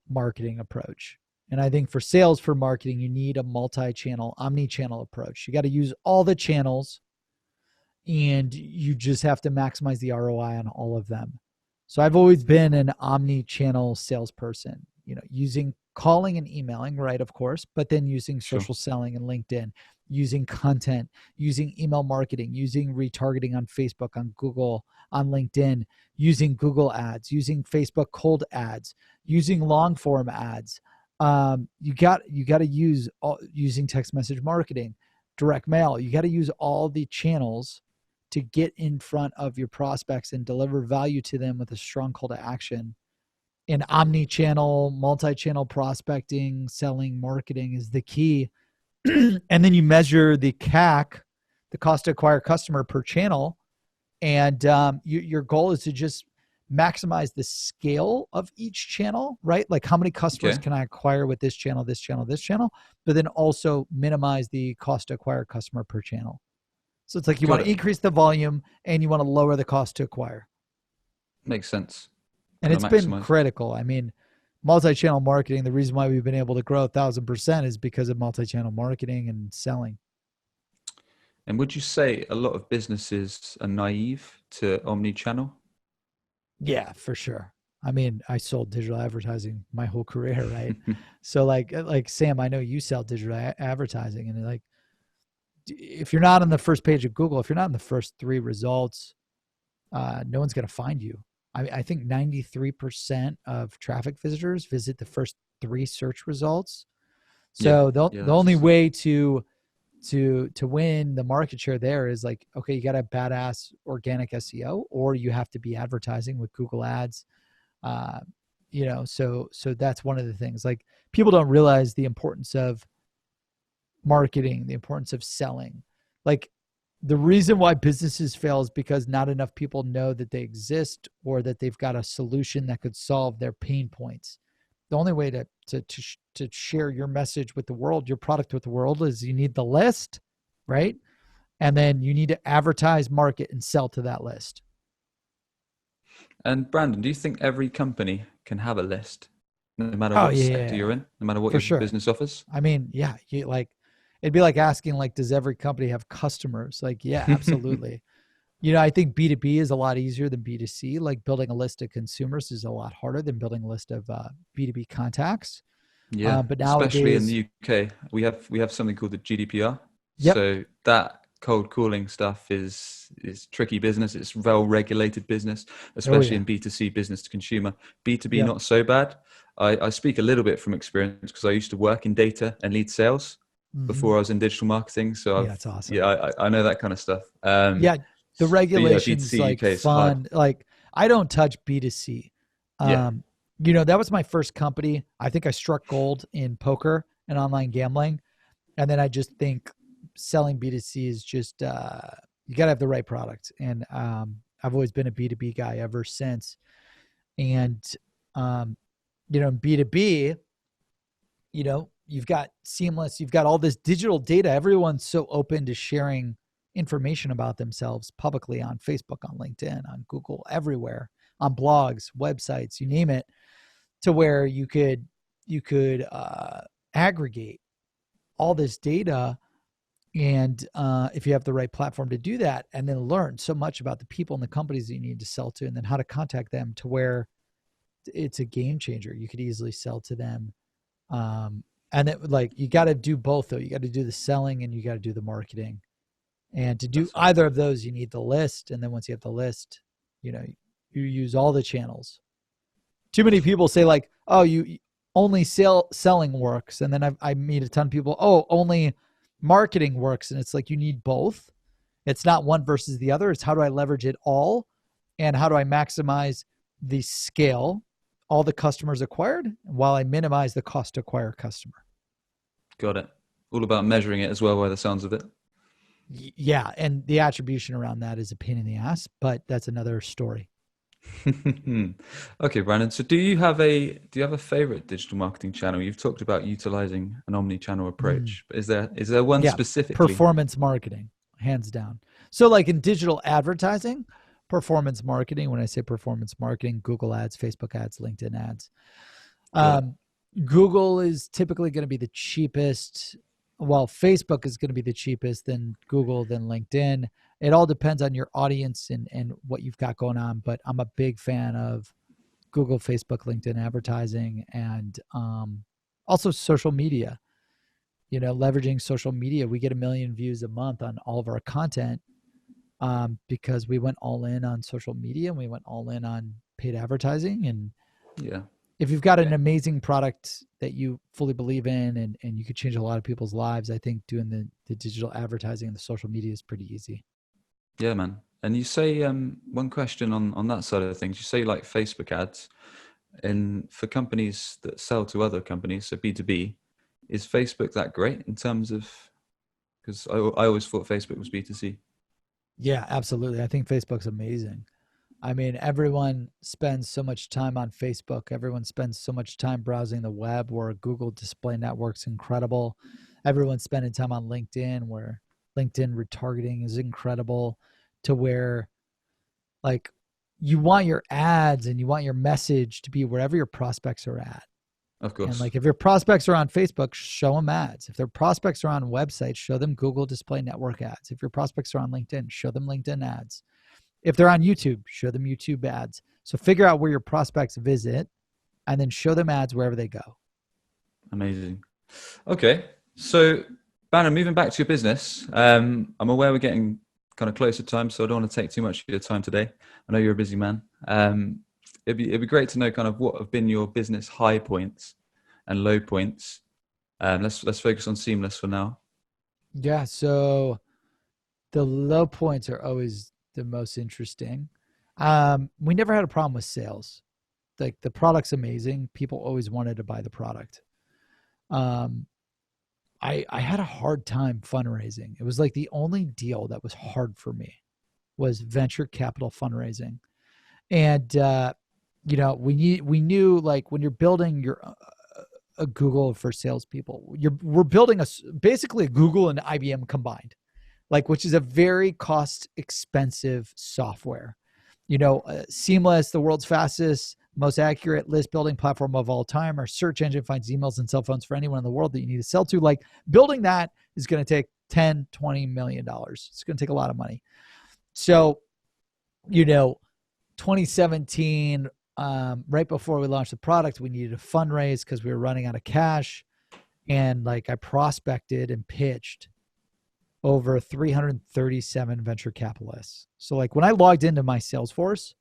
marketing approach. And I think for sales, for marketing, you need a multi-channel, omni-channel approach. You got to use all the channels and you just have to maximize the ROI on all of them. So I've always been an omni-channel salesperson, using calling and emailing, right, of course, but then using Sure. social selling and LinkedIn, using content, using email marketing, using retargeting on Facebook, on Google, on LinkedIn, using Google ads, using Facebook cold ads, using long form ads. You got to use using text message marketing, direct mail. You got to use all the channels to get in front of your prospects and deliver value to them with a strong call to action. And omni-channel, multi-channel prospecting, selling, marketing is the key. And then you measure the CAC, the cost to acquire customer per channel. And your goal is to just maximize the scale of each channel, right? Like how many customers Okay. can I acquire with this channel, this channel, this channel, but then also minimize the cost to acquire customer per channel. So it's like you Got want to it. increase the volume and you want to lower the cost to acquire. Makes sense. And Kind it's of been maximize. critical. I mean, multi-channel marketing, the reason why we've been able to grow 1,000% is because of multi-channel marketing and selling. And would you say a lot of businesses are naive to omni-channel? Yeah, for sure. I mean, I sold digital advertising my whole career, right? So like Sam, I know you sell digital advertising, and like if you're not on the first page of Google, if you're not in the first three results, no one's going to find you. I think 93% of traffic visitors visit the first three search results. Yeah. So the, Yeah, the only that's way to win the market share there is like, okay, you got to have badass organic SEO, or you have to be advertising with Google ads. Uh, so that's one of the things. Like people don't realize the importance of marketing, the importance of selling. Like the reason why businesses fail is because not enough people know that they exist or that they've got a solution that could solve their pain points. The only way to share your message with the world, your product with the world, is you need the list, right? And then you need to advertise, market, and sell to that list. And Brandon, do you think every company can have a list, no matter Oh what yeah, sector yeah, you're in, no matter what for your sure. business offers? I mean, yeah, it'd be like asking, like, does every company have customers? Like, yeah, absolutely. I think B2B is a lot easier than B2C. Like building a list of consumers is a lot harder than building a list of B2B contacts. Yeah, But especially in the nowadays, UK, we have something called the GDPR. yep. So that cold calling stuff is tricky business. It's well-regulated business, Oh especially yeah. in B2C, business to consumer. B2B, Yep. not so bad. I speak a little bit from experience because I used to work in data and lead sales Hmm. before I was in digital marketing. So Yeah, it's yeah, awesome. I know that kind of stuff. Yeah, the But yeah, regulations B2C like UK is hard. fun. Like I don't touch B2C. Yeah. Um, that was my first company. I think I struck gold in poker and online gambling. And then I just think selling B2C is just you got to have the right product. And I've always been a B2B guy ever since. And um, in B2B, you've got Seamless, you've got all this digital data. Everyone's so open to sharing information about themselves publicly on Facebook, on LinkedIn, on Google, everywhere, on blogs, websites, you name it, to where you could aggregate all this data. And if you have the right platform to do that, and then learn so much about the people and the companies that you need to sell to, and then how to contact them, to where it's a game changer. You could easily sell to them And it, like, you got to do both though. You got to do the selling and you got to do the marketing. And to do That's right. either of those, you need the list. And then once you have the list, you know, you use all the channels. Too many people say like, oh, you only selling works. And then I meet a ton of people, oh, only marketing works. And it's like, you need both. It's not one versus the other. It's how do I leverage it all? And how do I maximize the scale, all the customers acquired, while I minimize the cost to acquire a customer? Got it. All about measuring it as well, by the sounds of it. Yeah. And the attribution around that is a pain in the ass, but that's another story. Okay, Brandon. So do you have a favorite digital marketing channel? You've talked about utilizing an omni-channel approach, but is there one Yeah. specifically? Performance marketing, hands down. So, like in digital advertising, performance marketing, when I say performance marketing, Google ads, Facebook ads, LinkedIn ads. Got it. Google is typically going to be the cheapest. Well, Facebook is going to be the cheapest, then Google, then LinkedIn. It all depends on your audience and what you've got going on. But I'm a big fan of Google, Facebook, LinkedIn advertising, and also social media. You know, leveraging social media. We get 1 million views a month on all of our content because we went all in on social media and we went all in on paid advertising. And Yeah. if you've got an amazing product that you fully believe in and you could change a lot of people's lives, I think doing the digital advertising and the social media is pretty easy. Yeah, man. And you say one question on that side of things. You say like Facebook ads, and for companies that sell to other companies, so B2B, is Facebook that great in terms of? Because I always thought Facebook was B2C. Yeah, absolutely. I think Facebook's amazing. I mean, everyone spends so much time on Facebook. Everyone spends so much time browsing the web where Google Display Network's incredible. Everyone's spending time on LinkedIn where LinkedIn retargeting is incredible, to where like you want your ads and you want your message to be wherever your prospects are at. Of And course. like if your prospects are on Facebook, show them ads. If their prospects are on websites, show them Google Display Network ads. If your prospects are on LinkedIn, show them LinkedIn ads. If they're on YouTube, show them YouTube ads. So figure out where your prospects visit and then show them ads wherever they go. Amazing. Okay. So, Banner, moving back to your business, I'm aware we're getting kind of close to time, so I don't want to take too much of your time today. I know you're a busy man. It'd be great to know kind of what have been your business high points and low points. Let's focus on Seamless for now. Yeah. So the low points are always the most interesting. We never had a problem with sales. Like the product's amazing. People always wanted to buy the product. Um, I had a hard time fundraising. It was like the only deal that was hard for me was venture capital fundraising. And you know, we knew like when you're building your a Google for salespeople, we're building basically a Google and IBM combined, like, which is a very cost expensive software. You know, Seamless, the world's fastest, most accurate list building platform of all time. Our search engine finds emails and cell phones for anyone in the world that you need to sell to. Like building that is going to take 10, $20 million. It's going to take a lot of money. So, you know, 2017, right before we launched the product, we needed a fundraise because we were running out of cash. And like I prospected and pitched over 337 venture capitalists. So like when I logged into my Salesforce,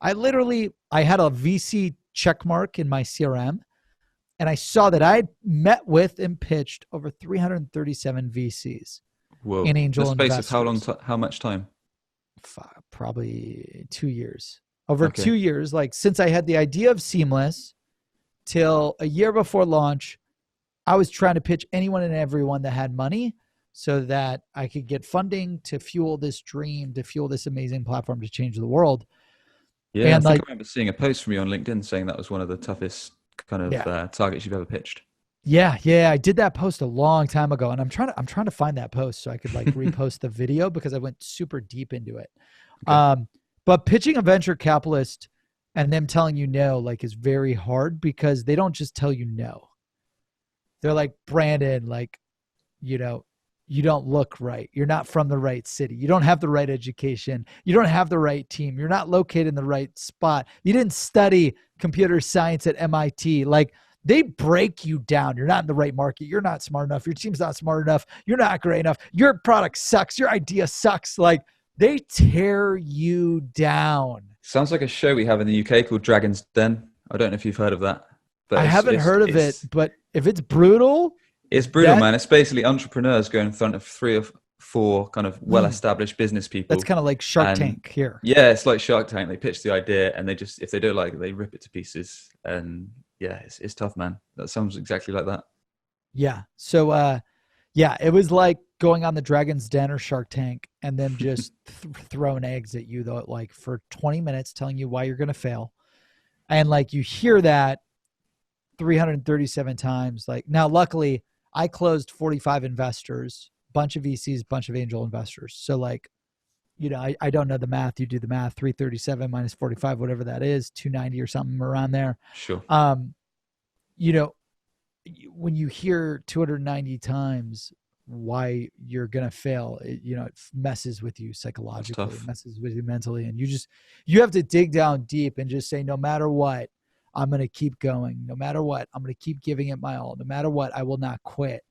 I had a VC check mark in my CRM, and I saw that I met with and pitched over 337 VCs Whoa. and In the angel space of investors. how much time? Probably 2 years. Over Okay. 2 years, like since I had the idea of Seamless till a year before launch, I was trying to pitch anyone and everyone that had money so that I could get funding to fuel this dream, to fuel this amazing platform to change the world. Yeah, I And think like, I remember seeing a post from you on LinkedIn saying that was one of the toughest kind of yeah, targets you've ever pitched. yeah, I did that post a long time ago, and I'm trying to find that post so I could like repost the video because I went super deep into it. Okay. But pitching a venture capitalist and them telling you no, like, is very hard because they don't just tell you no. They're like, Brandon, like, you know, you don't look right. You're not from the right city. You don't have the right education. You don't have the right team. You're not located in the right spot. You didn't study computer science at MIT. Like, They break you down. You're not in the right market. You're not smart enough. Your team's not smart enough. You're not great enough. Your product sucks. Your idea sucks. Like, they tear you down. Sounds like a show we have in the UK called Dragon's Den. I don't know if you've heard of that, but I haven't heard of it, but if it's brutal, it's brutal, man. It's basically entrepreneurs going in front of 3 or 4 kind of well-established business people. That's kind of like Shark Tank here. Yeah, it's like Shark Tank. They pitch the idea, and they just, if they don't like it, they rip it to pieces. And yeah, it's tough, man. That sounds exactly like that. Yeah. So, yeah, it was like going on the Dragon's Den or Shark Tank, and them just throwing eggs at you, though, like for 20 minutes, telling you why you're going to fail. And like, you hear that 337 times. Like, now, luckily, I closed 45 investors, bunch of VCs, bunch of angel investors. So like, you know, I don't know the math. You do the math, 337 minus 45, whatever that is, 290 or something around there. Sure. You know, when you hear 290 times why you're going to fail, it messes with you psychologically, it messes with you mentally. And you have to dig down deep and just say, no matter what, I'm going to keep going. No matter what, I'm going to keep giving it my all. No matter what, I will not quit.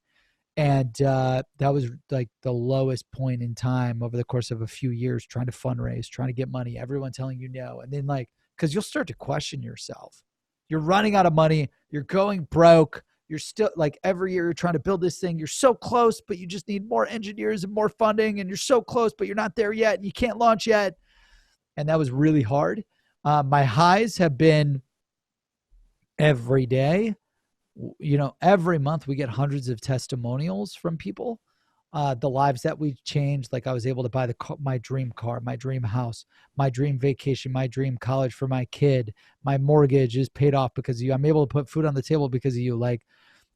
And that was like the lowest point in time over the course of a few years, trying to fundraise, trying to get money, everyone telling you no. And then like, because you'll start to question yourself. You're running out of money. You're going broke. You're still like, every year you're trying to build this thing. You're so close, but you just need more engineers and more funding. And you're so close, but you're not there yet. And you can't launch yet. And that was really hard. My highs have been every day. You know, every month we get hundreds of testimonials from people, the lives that we've changed. Like, I was able to buy my dream car, my dream house, my dream vacation, my dream college for my kid. My mortgage is paid off because of you. I'm able to put food on the table because of you. Like,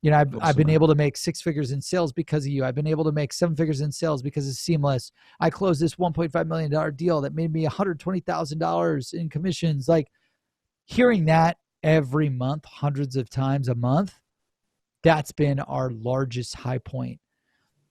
you know, I've been able to make 6 figures in sales because of you. I've been able to make 7 figures in sales because of Seamless. I closed this $1.5 million deal that made me $120,000 in commissions. Like, hearing that every month, hundreds of times a month, that's been our largest high point.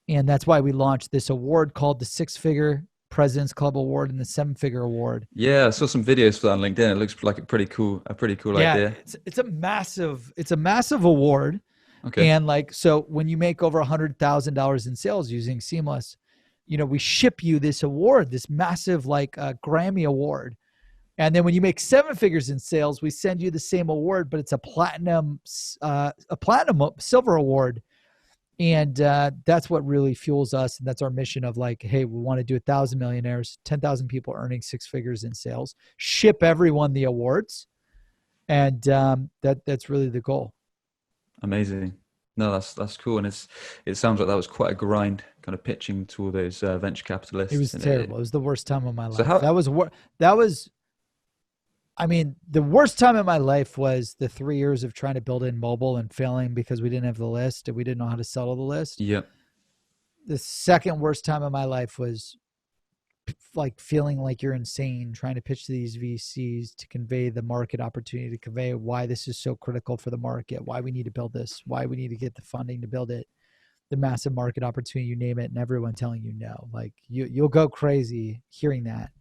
And that's why we launched this award called the 6-Figure President's Club Award and the 7-Figure Award. Yeah, I saw some videos for that on LinkedIn. It looks like a pretty cool idea. It's a massive award. Okay. And like, so when you make over $100,000 in sales using Seamless, you know, we ship you this award, this massive like Grammy award. And then when you make 7 figures in sales, we send you the same award, but it's a platinum silver award. And that's what really fuels us. And that's our mission of like, hey, we want to do 1,000 millionaires, 10,000 people earning 6 figures in sales, ship everyone the awards. And that's really the goal. Amazing. No, that's cool. And it sounds like that was quite a grind, kind of pitching to all those venture capitalists. It was terrible. It was the worst time of my life. So the worst time in my life was the 3 years of trying to build in mobile and failing because we didn't have the list and we didn't know how to settle the list. Yep. The second worst time in my life was like feeling like you're insane, trying to pitch to these VCs to convey the market opportunity, to convey why this is so critical for the market, why we need to build this, why we need to get the funding to build it, the massive market opportunity, you name it, and everyone telling you no. Like you'll go crazy hearing that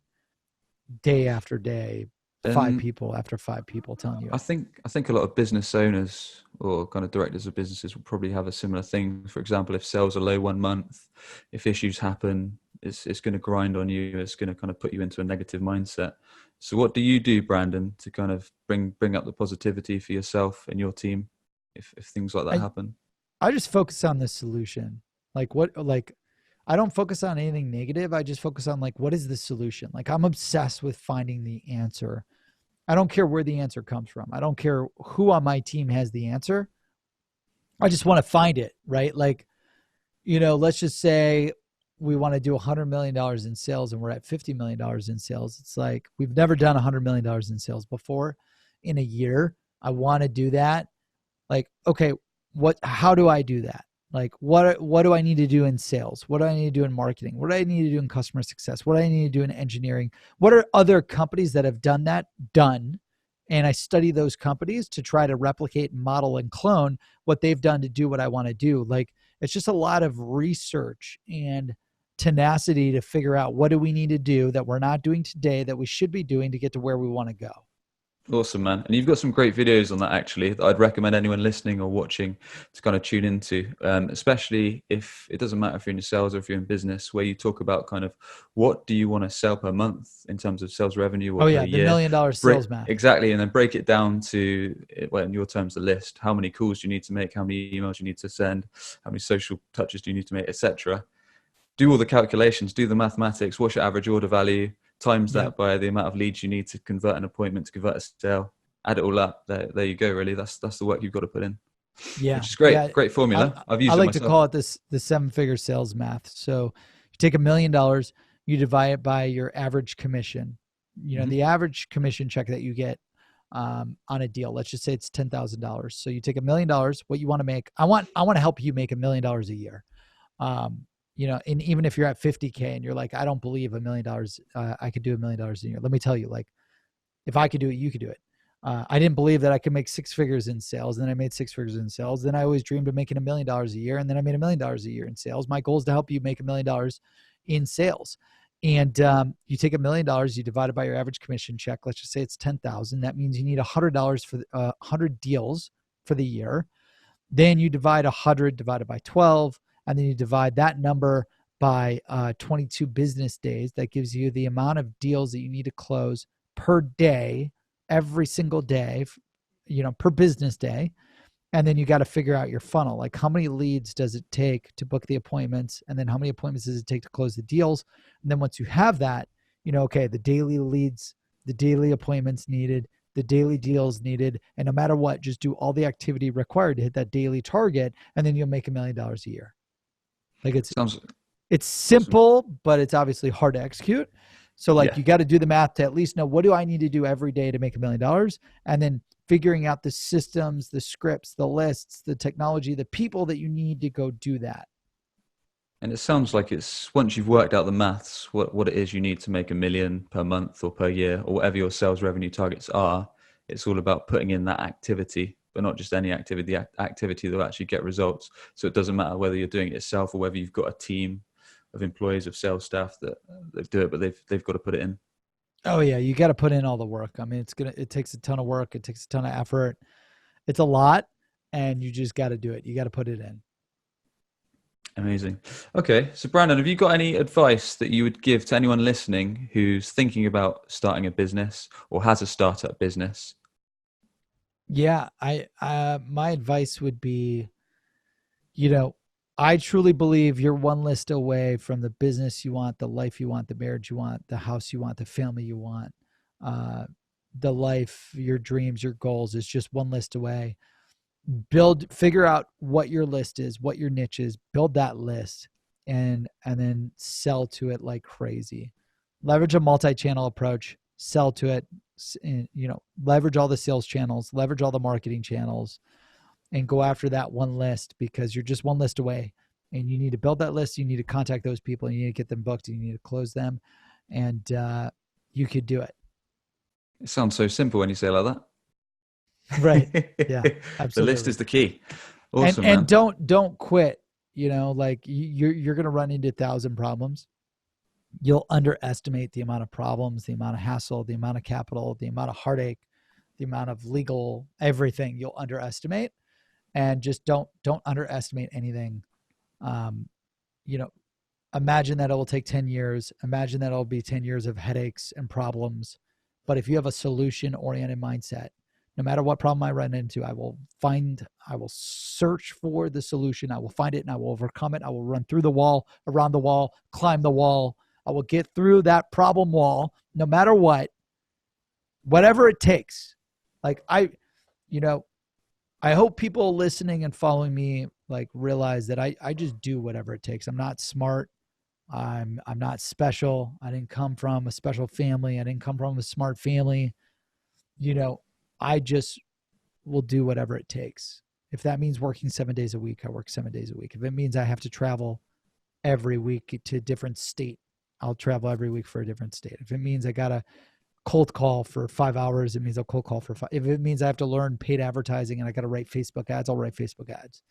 day after day. 5 people after 5 people telling you. I think a lot of business owners or kind of directors of businesses will probably have a similar thing. For example, if sales are low one month, if issues happen, it's going to grind on you. It's going to kind of put you into a negative mindset. So what do you do, Brandon, to kind of bring up the positivity for yourself and your team if things like that happen? I just focus on the solution. I don't focus on anything negative. I just focus on like, what is the solution? Like, I'm obsessed with finding the answer. I don't care where the answer comes from. I don't care who on my team has the answer. I just want to find it, right? Like, you know, let's just say we want to do $100 million in sales and we're at $50 million in sales. It's like, we've never done $100 million in sales before in a year. I want to do that. Like, okay, how do I do that? Like, what do I need to do in sales? What do I need to do in marketing? What do I need to do in customer success? What do I need to do in engineering? What are other companies that have done? And I study those companies to try to replicate, model, and clone what they've done to do what I want to do. Like, it's just a lot of research and tenacity to figure out what do we need to do that we're not doing today that we should be doing to get to where we want to go. Awesome, man. And you've got some great videos on that actually that I'd recommend anyone listening or watching to kind of tune into, especially if it doesn't matter if you're in sales or if you're in business, where you talk about kind of what do you want to sell per month in terms of sales revenue or Oh per yeah, the year. $1 million sales math. Exactly. And then break it down to, well, in your terms, the list. How many calls do you need to make? How many emails you need to send? How many social touches do you need to make, etc. Do all the calculations, do the mathematics, what's your average order value, times Yep. that by the amount of leads you need to convert an appointment, to convert a sale, add it all up. There you go, really. That's the work you've got to put in, Yeah. which is Yeah. great. Great I, formula. I've I used it like to myself. call it the 7-figure sales math. So you take $1 million, you divide it by your average commission. Mm-hmm. The average commission check that you get on a deal. Let's just say it's $10,000. So you take $1 million, what you want to make. I want to help you make $1 million a year. And even if you're at 50K and you're like, I don't believe $1 million, I could do $1 million a year. Let me tell you, like, if I could do it, you could do it. I didn't believe that I could make 6 figures in sales. And then I made 6 figures in sales. Then I always dreamed of making $1 million a year. And then I made $1 million a year in sales. My goal is to help you make $1 million in sales. And you take $1 million, you divide it by your average commission check. Let's just say it's 10,000. That means you need $100 for 100 deals for the year. Then you divide 100 divided by 12, and then you divide that number by 22 business days. That gives you the amount of deals that you need to close per day, every single day, per business day. And then you got to figure out your funnel. Like, how many leads does it take to book the appointments? And then how many appointments does it take to close the deals? And then once you have that, okay, the daily leads, the daily appointments needed, the daily deals needed. And no matter what, just do all the activity required to hit that daily target. And then you'll make $1 million a year. Like, it's Sounds awesome. simple, but it's obviously hard to execute. So like, Yeah. you got to do the math to at least know, what do I need to do every day to make $1 million? And then figuring out the systems, the scripts, the lists, the technology, the people that you need to go do that. And it sounds like it's once you've worked out the maths, what it is you need to make $1 million per month or per year or whatever your sales revenue targets are. It's all about putting in that activity, but not just any activity, the activity that will actually get results. So it doesn't matter whether you're doing it yourself or whether you've got a team of employees, of sales staff that do it, but they've got to put it in. Oh yeah, you got to put in all the work. I mean, it takes a ton of work. It takes a ton of effort. It's a lot, and you just got to do it. You got to put it in. Amazing. Okay. So Brandon, have you got any advice that you would give to anyone listening who's thinking about starting a business or has a startup business? Yeah, my advice would be, I truly believe you're one list away from the business you want, the life you want, the marriage you want, the house you want, the family you want, the life, your dreams, your goals is just one list away. Figure out what your list is, what your niche is, build that list, and then sell to it like crazy. Leverage a multi-channel approach, sell to it, leverage all the sales channels, leverage all the marketing channels, and go after that one list, because you're just one list away, and you need to build that list. You need to contact those people, and you need to get them booked, and you need to close them, and you could do it. It sounds so simple when you say it like that. Right. Yeah, The list absolutely. is the key. Awesome, And man. don't quit. Like, you're going to run into 1,000 problems. You'll underestimate the amount of problems, the amount of hassle, the amount of capital, the amount of heartache, the amount of legal, everything you'll underestimate. And just don't underestimate anything. Um, you know, Imagine that it will take 10 years. Imagine that it'll be 10 years of headaches and problems. But if you have a solution oriented mindset, no matter what problem I run into, I will search for the solution. I will find it and I will overcome it. I will run through the wall, around the wall, climb the wall. I will get through that problem wall, no matter what, whatever it takes. Like, I hope people listening and following me like realize that I just do whatever it takes. I'm not smart. I'm not special. I didn't come from a special family. I didn't come from a smart family. I just will do whatever it takes. If that means working 7 days a week, I work 7 days a week. If it means I have to travel every week to a different state, I'll travel every week for a different state. If it means I got to cold call for 5 hours, it means I'll cold call for 5. If it means I have to learn paid advertising and I got to write Facebook ads, I'll write Facebook ads.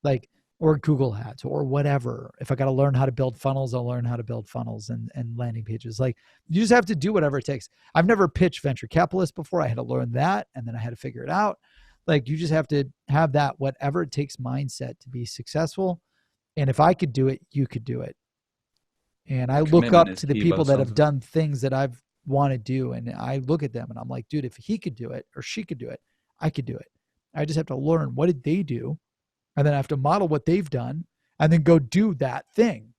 Like, or Google Ads or whatever. If I got to learn how to build funnels, I'll learn how to build funnels and landing pages. Like, you just have to do whatever it takes. I've never pitched venture capitalists before. I had to learn that, and then I had to figure it out. Like, you just have to have that whatever it takes mindset to be successful. And if I could do it, you could do it. And I look up to the people that have done things that I've want to do, and I look at them and I'm like, dude, if he could do it or she could do it, I could do it. I just have to learn, what did they do? And then I have to model what they've done and then go do that thing.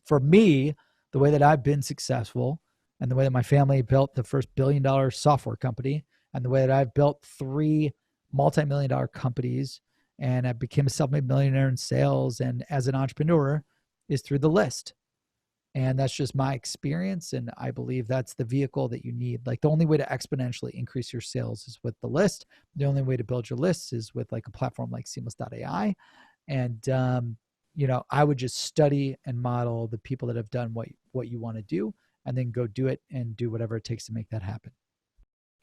For me, the way that I've been successful and the way that my family built the first billion-dollar software company and the way that I've built 3 multi-million-dollar companies and I became a self-made millionaire in sales and as an entrepreneur is through the list. And that's just my experience. And I believe that's the vehicle that you need. Like, the only way to exponentially increase your sales is with the list. The only way to build your lists is with like a platform like Seamless.ai. And, I would just study and model the people that have done what you want to do, and then go do it and do whatever it takes to make that happen.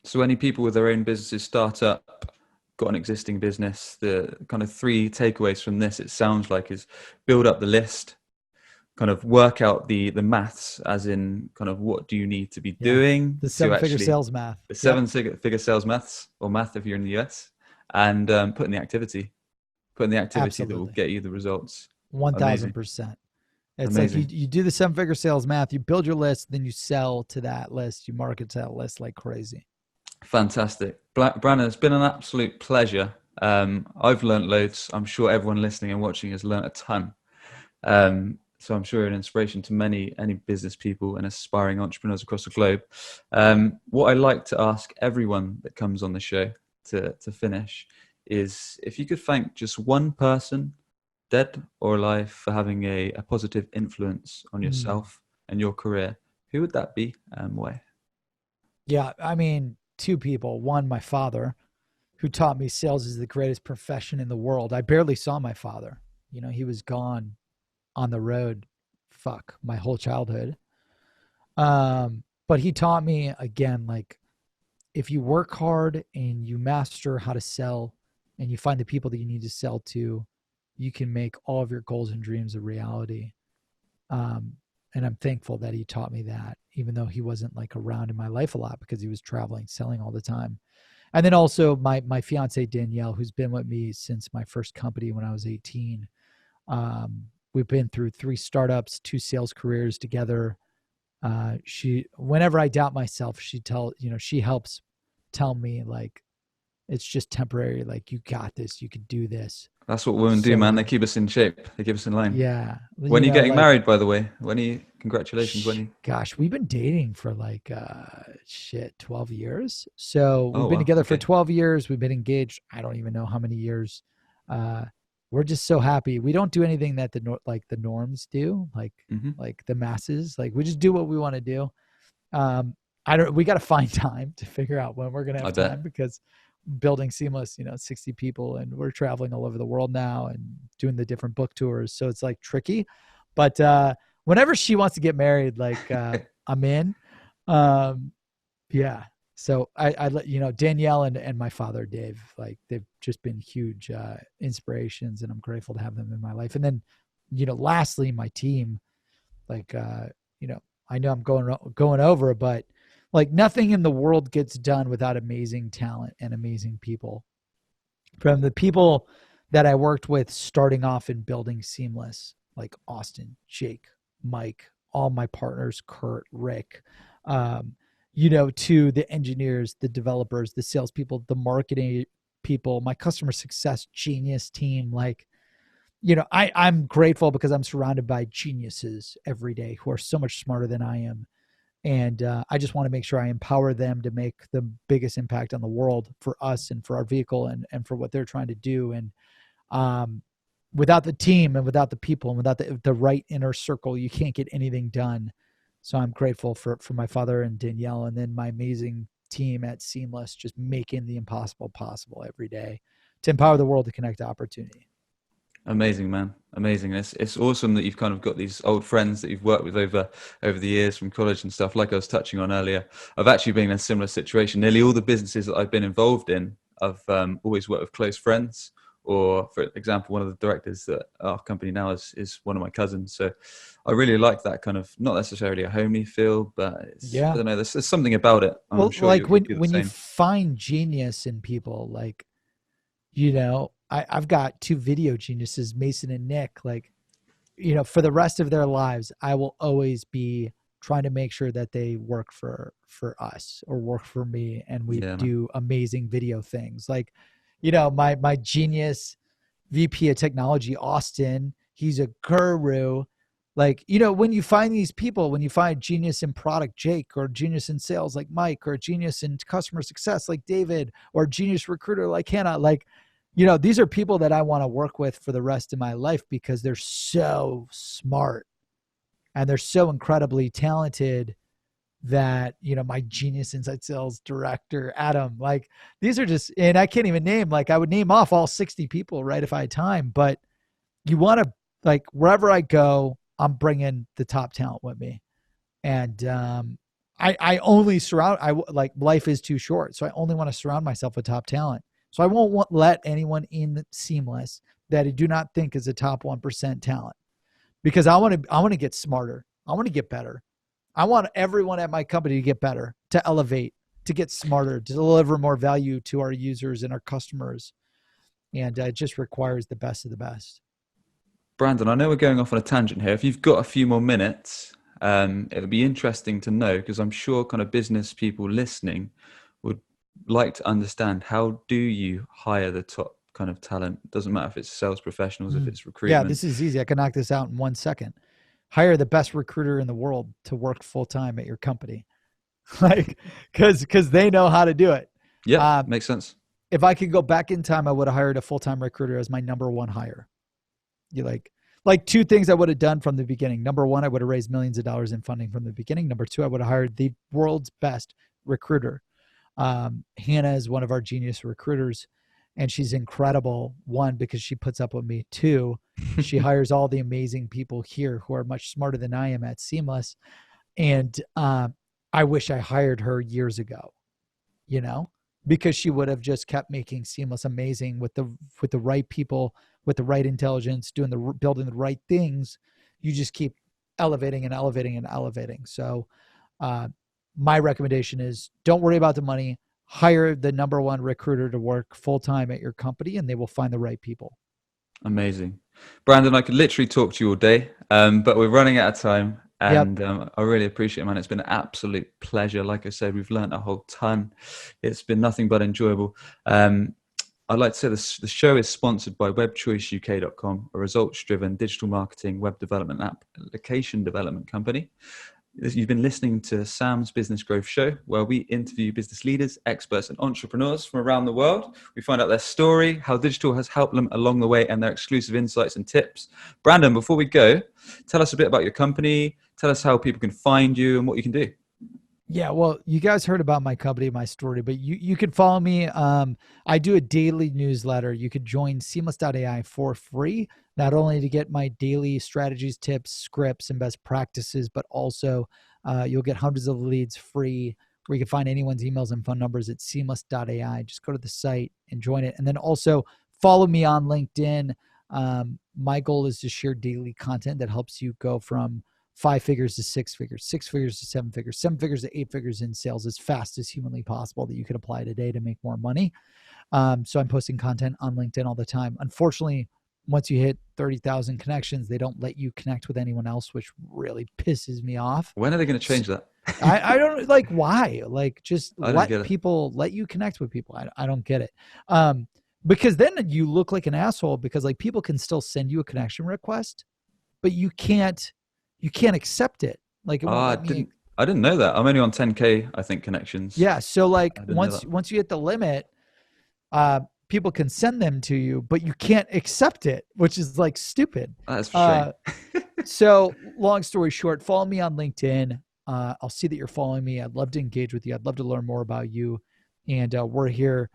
So any people with their own businesses, start up, got an existing business, the kind of 3 takeaways from this, it sounds like, is build up the list, kind of work out the maths, as in kind of what do you need to be doing, the 7-figure sales math, the 7-figure sales maths, or math if you're in the US, and put in the activity Absolutely. that will get you the results. 1000%. It's amazing. Like you do the 7-figure sales math, you build your list, then you sell to that list, you market to that list like crazy. Fantastic. Brandon, it's been an absolute pleasure. I've learned loads. I'm sure everyone listening and watching has learned a ton. So I'm sure an inspiration to any business people and aspiring entrepreneurs across the globe. What I like to ask everyone that comes on the show to finish is, if you could thank just one person, dead or alive, for having a positive influence on yourself and your career, who would that be and why? Yeah, I mean, 2 people. One, my father, who taught me sales is the greatest profession in the world. I barely saw my father. He was gone on the road, my whole childhood. But he taught me, again, like, if you work hard and you master how to sell and you find the people that you need to sell to, you can make all of your goals and dreams a reality. And I'm thankful that he taught me that, even though he wasn't like around in my life a lot because he was traveling, selling all the time. And then also my fiance, Danielle, who's been with me since my first company when I was 18. We've been through 3 startups, 2 sales careers together. Whenever I doubt myself, she helps tell me, like, it's just temporary. Like, you got this, you could do this. That's what women do, man. They keep us in shape. They keep us in line. Yeah. When are you getting married, by the way? Congratulations. Gosh, we've been dating for 12 years. So we've been together for 12 years. We've been engaged, I don't even know how many years. We're just so happy. We don't do anything that the norms do, like the masses. Like, we just do what we want to do. We got to find time to figure out when we're going to have time, because building Seamless, 60 people, and we're traveling all over the world now and doing the different book tours. So it's like tricky, but whenever she wants to get married, like, I'm in. Yeah. So I let Danielle and my father, Dave, like, they've just been huge inspirations, and I'm grateful to have them in my life. And then, lastly, my team, like, I know I'm going over, but like, nothing in the world gets done without amazing talent and amazing people. From the people that I worked with starting off in building Seamless, like Austin, Jake, Mike, all my partners, Kurt, Rick, to the engineers, the developers, the salespeople, the marketing people, my customer success genius team. Like, I'm grateful because I'm surrounded by geniuses every day who are so much smarter than I am. And I just want to make sure I empower them to make the biggest impact on the world for us and for our vehicle and for what they're trying to do. And without the team and without the people and without the right inner circle, you can't get anything done. So I'm grateful for my father and Danielle, and then my amazing team at Seamless, just making the impossible possible every day to empower the world to connect to opportunity. Amazing, man. Amazing. It's awesome that you've kind of got these old friends that you've worked with over the years from college and stuff. Like I was touching on earlier, I've actually been in a similar situation. Nearly all the businesses that I've been involved in, I've always worked with close friends Or for example, one of the directors at our company now is one of my cousins. So I really like that kind of, not necessarily a homely feel, but I Yeah. don't know, there's something about it. I'm Well, sure like you'll feel the when you same. find genius in people, like, I've got two video geniuses, Mason and Nick. Like, for the rest of their lives, I will always be trying to make sure that they work for us or work for me, and we Yeah, man. do amazing video things. Like, my genius VP of technology, Austin, he's a guru. Like, when you find these people, when you find genius in product, Jake, or genius in sales like Mike, or genius in customer success like David, or genius recruiter like Hannah, like, these are people that I want to work with for the rest of my life because they're so smart and they're so incredibly talented that, my genius inside sales director, Adam, like, these are just, and I can't even name, like, I would name off all 60 people, right, if I had time, but you want to, like, wherever I go, I'm bringing the top talent with me. And, I only like, life is too short. So I only want to surround myself with top talent. So I won't let anyone in Seamless that I do not think is a top 1% talent, because I want to get smarter. I want to get better. I want everyone at my company to get better, to elevate, to get smarter, to deliver more value to our users and our customers. And it just requires the best of the best. Brandon, I know we're going off on a tangent here. If you've got a few more minutes, it would be interesting to know, because I'm sure kind of business people listening would like to understand, how do you hire the top kind of talent? Doesn't matter if it's sales professionals, if it's Yeah, recruitment. this is easy. I can knock this out in 1 second. Hire the best recruiter in the world to work full time at your company, like, because they know how to do it. Yeah, Um, makes sense. if I could go back in time, I would have hired a full time recruiter as my number one hire. You like two things I would have done from the beginning. Number one, I would have raised millions of dollars in funding from the beginning. Number two, I would have hired the world's best recruiter. Hannah is one of our genius recruiters, and she's incredible. One, because she puts up with me. Two, she hires all the amazing people here who are much smarter than I am at Seamless. And I wish I hired her years ago, you know, because she would have just kept making Seamless amazing with the right people, with the right intelligence, building the right things. You just keep elevating and elevating and elevating. So uh, my recommendation is, don't worry about the money. Hire the number one recruiter to work full time at your company, and they will find the right people. Amazing. Brandon, I could literally talk to you all day, but we're running out of time. Yep. And I really appreciate it, man. It's been an absolute pleasure. Like I said, we've learned a whole ton. It's been nothing but enjoyable. I'd like to say the show is sponsored by webchoiceuk.com, a results-driven digital marketing, web development, application development company. You've been listening to Sam's Business Growth Show, where we interview business leaders, experts, and entrepreneurs from around the world. We find out their story, how digital has helped them along the way, and their exclusive insights and tips. Brandon, before we go, tell us a bit about your company. Tell us how people can find you and what you can do. Yeah, well, you guys heard about my company, my story, but you can follow me. I do a daily newsletter. You could join Seamless.ai for free, not only to get my daily strategies, tips, scripts, and best practices, but also you'll get hundreds of leads free, where you can find anyone's emails and phone numbers at Seamless.ai. Just go to the site and join it. And then also follow me on LinkedIn. My goal is to share daily content that helps you go from 5 figures to 6 figures, 6 figures to 7 figures, 7 figures to 8 figures in sales as fast as humanly possible, that you could apply today to make more money. So I'm posting content on LinkedIn all the time. Unfortunately, once you hit 30,000 connections, they don't let you connect with anyone else, which really pisses me off. When are they going to So change that? I don't like, why, like, just I don't get let you connect with people. I don't get it. Because then you look like an asshole, because like, people can still send you a connection request, but you can't accept it. Like, it Oh, won't I let me. didn't. I didn't know that. I'm only on 10K, I think, connections. Yeah. So like, I didn't know that. once you hit the limit, people can send them to you, but you can't accept it, which is like stupid. That's a shame. Uh, so long story short, follow me on LinkedIn. I'll see that you're following me. I'd love to engage with you. I'd love to learn more about you. And we're here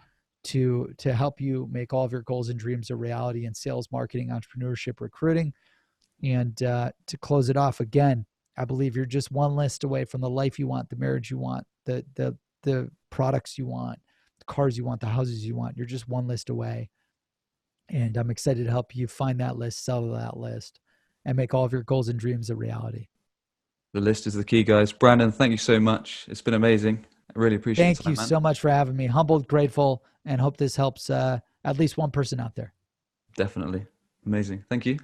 to help you make all of your goals and dreams a reality in sales, marketing, entrepreneurship, recruiting. And to close it off again, I believe you're just one list away from the life you want, the marriage you want, the products you want, the cars you want, the houses you want. You're just one list away. And I'm excited to help you find that list, sell that list, and make all of your goals and dreams a reality. The list is the key, guys. Brandon, thank you so much. It's been amazing. I really appreciate your Thank you time, man. so much for having me. Humbled, grateful, and hope this helps at least one person out there. Definitely. Amazing. Thank you.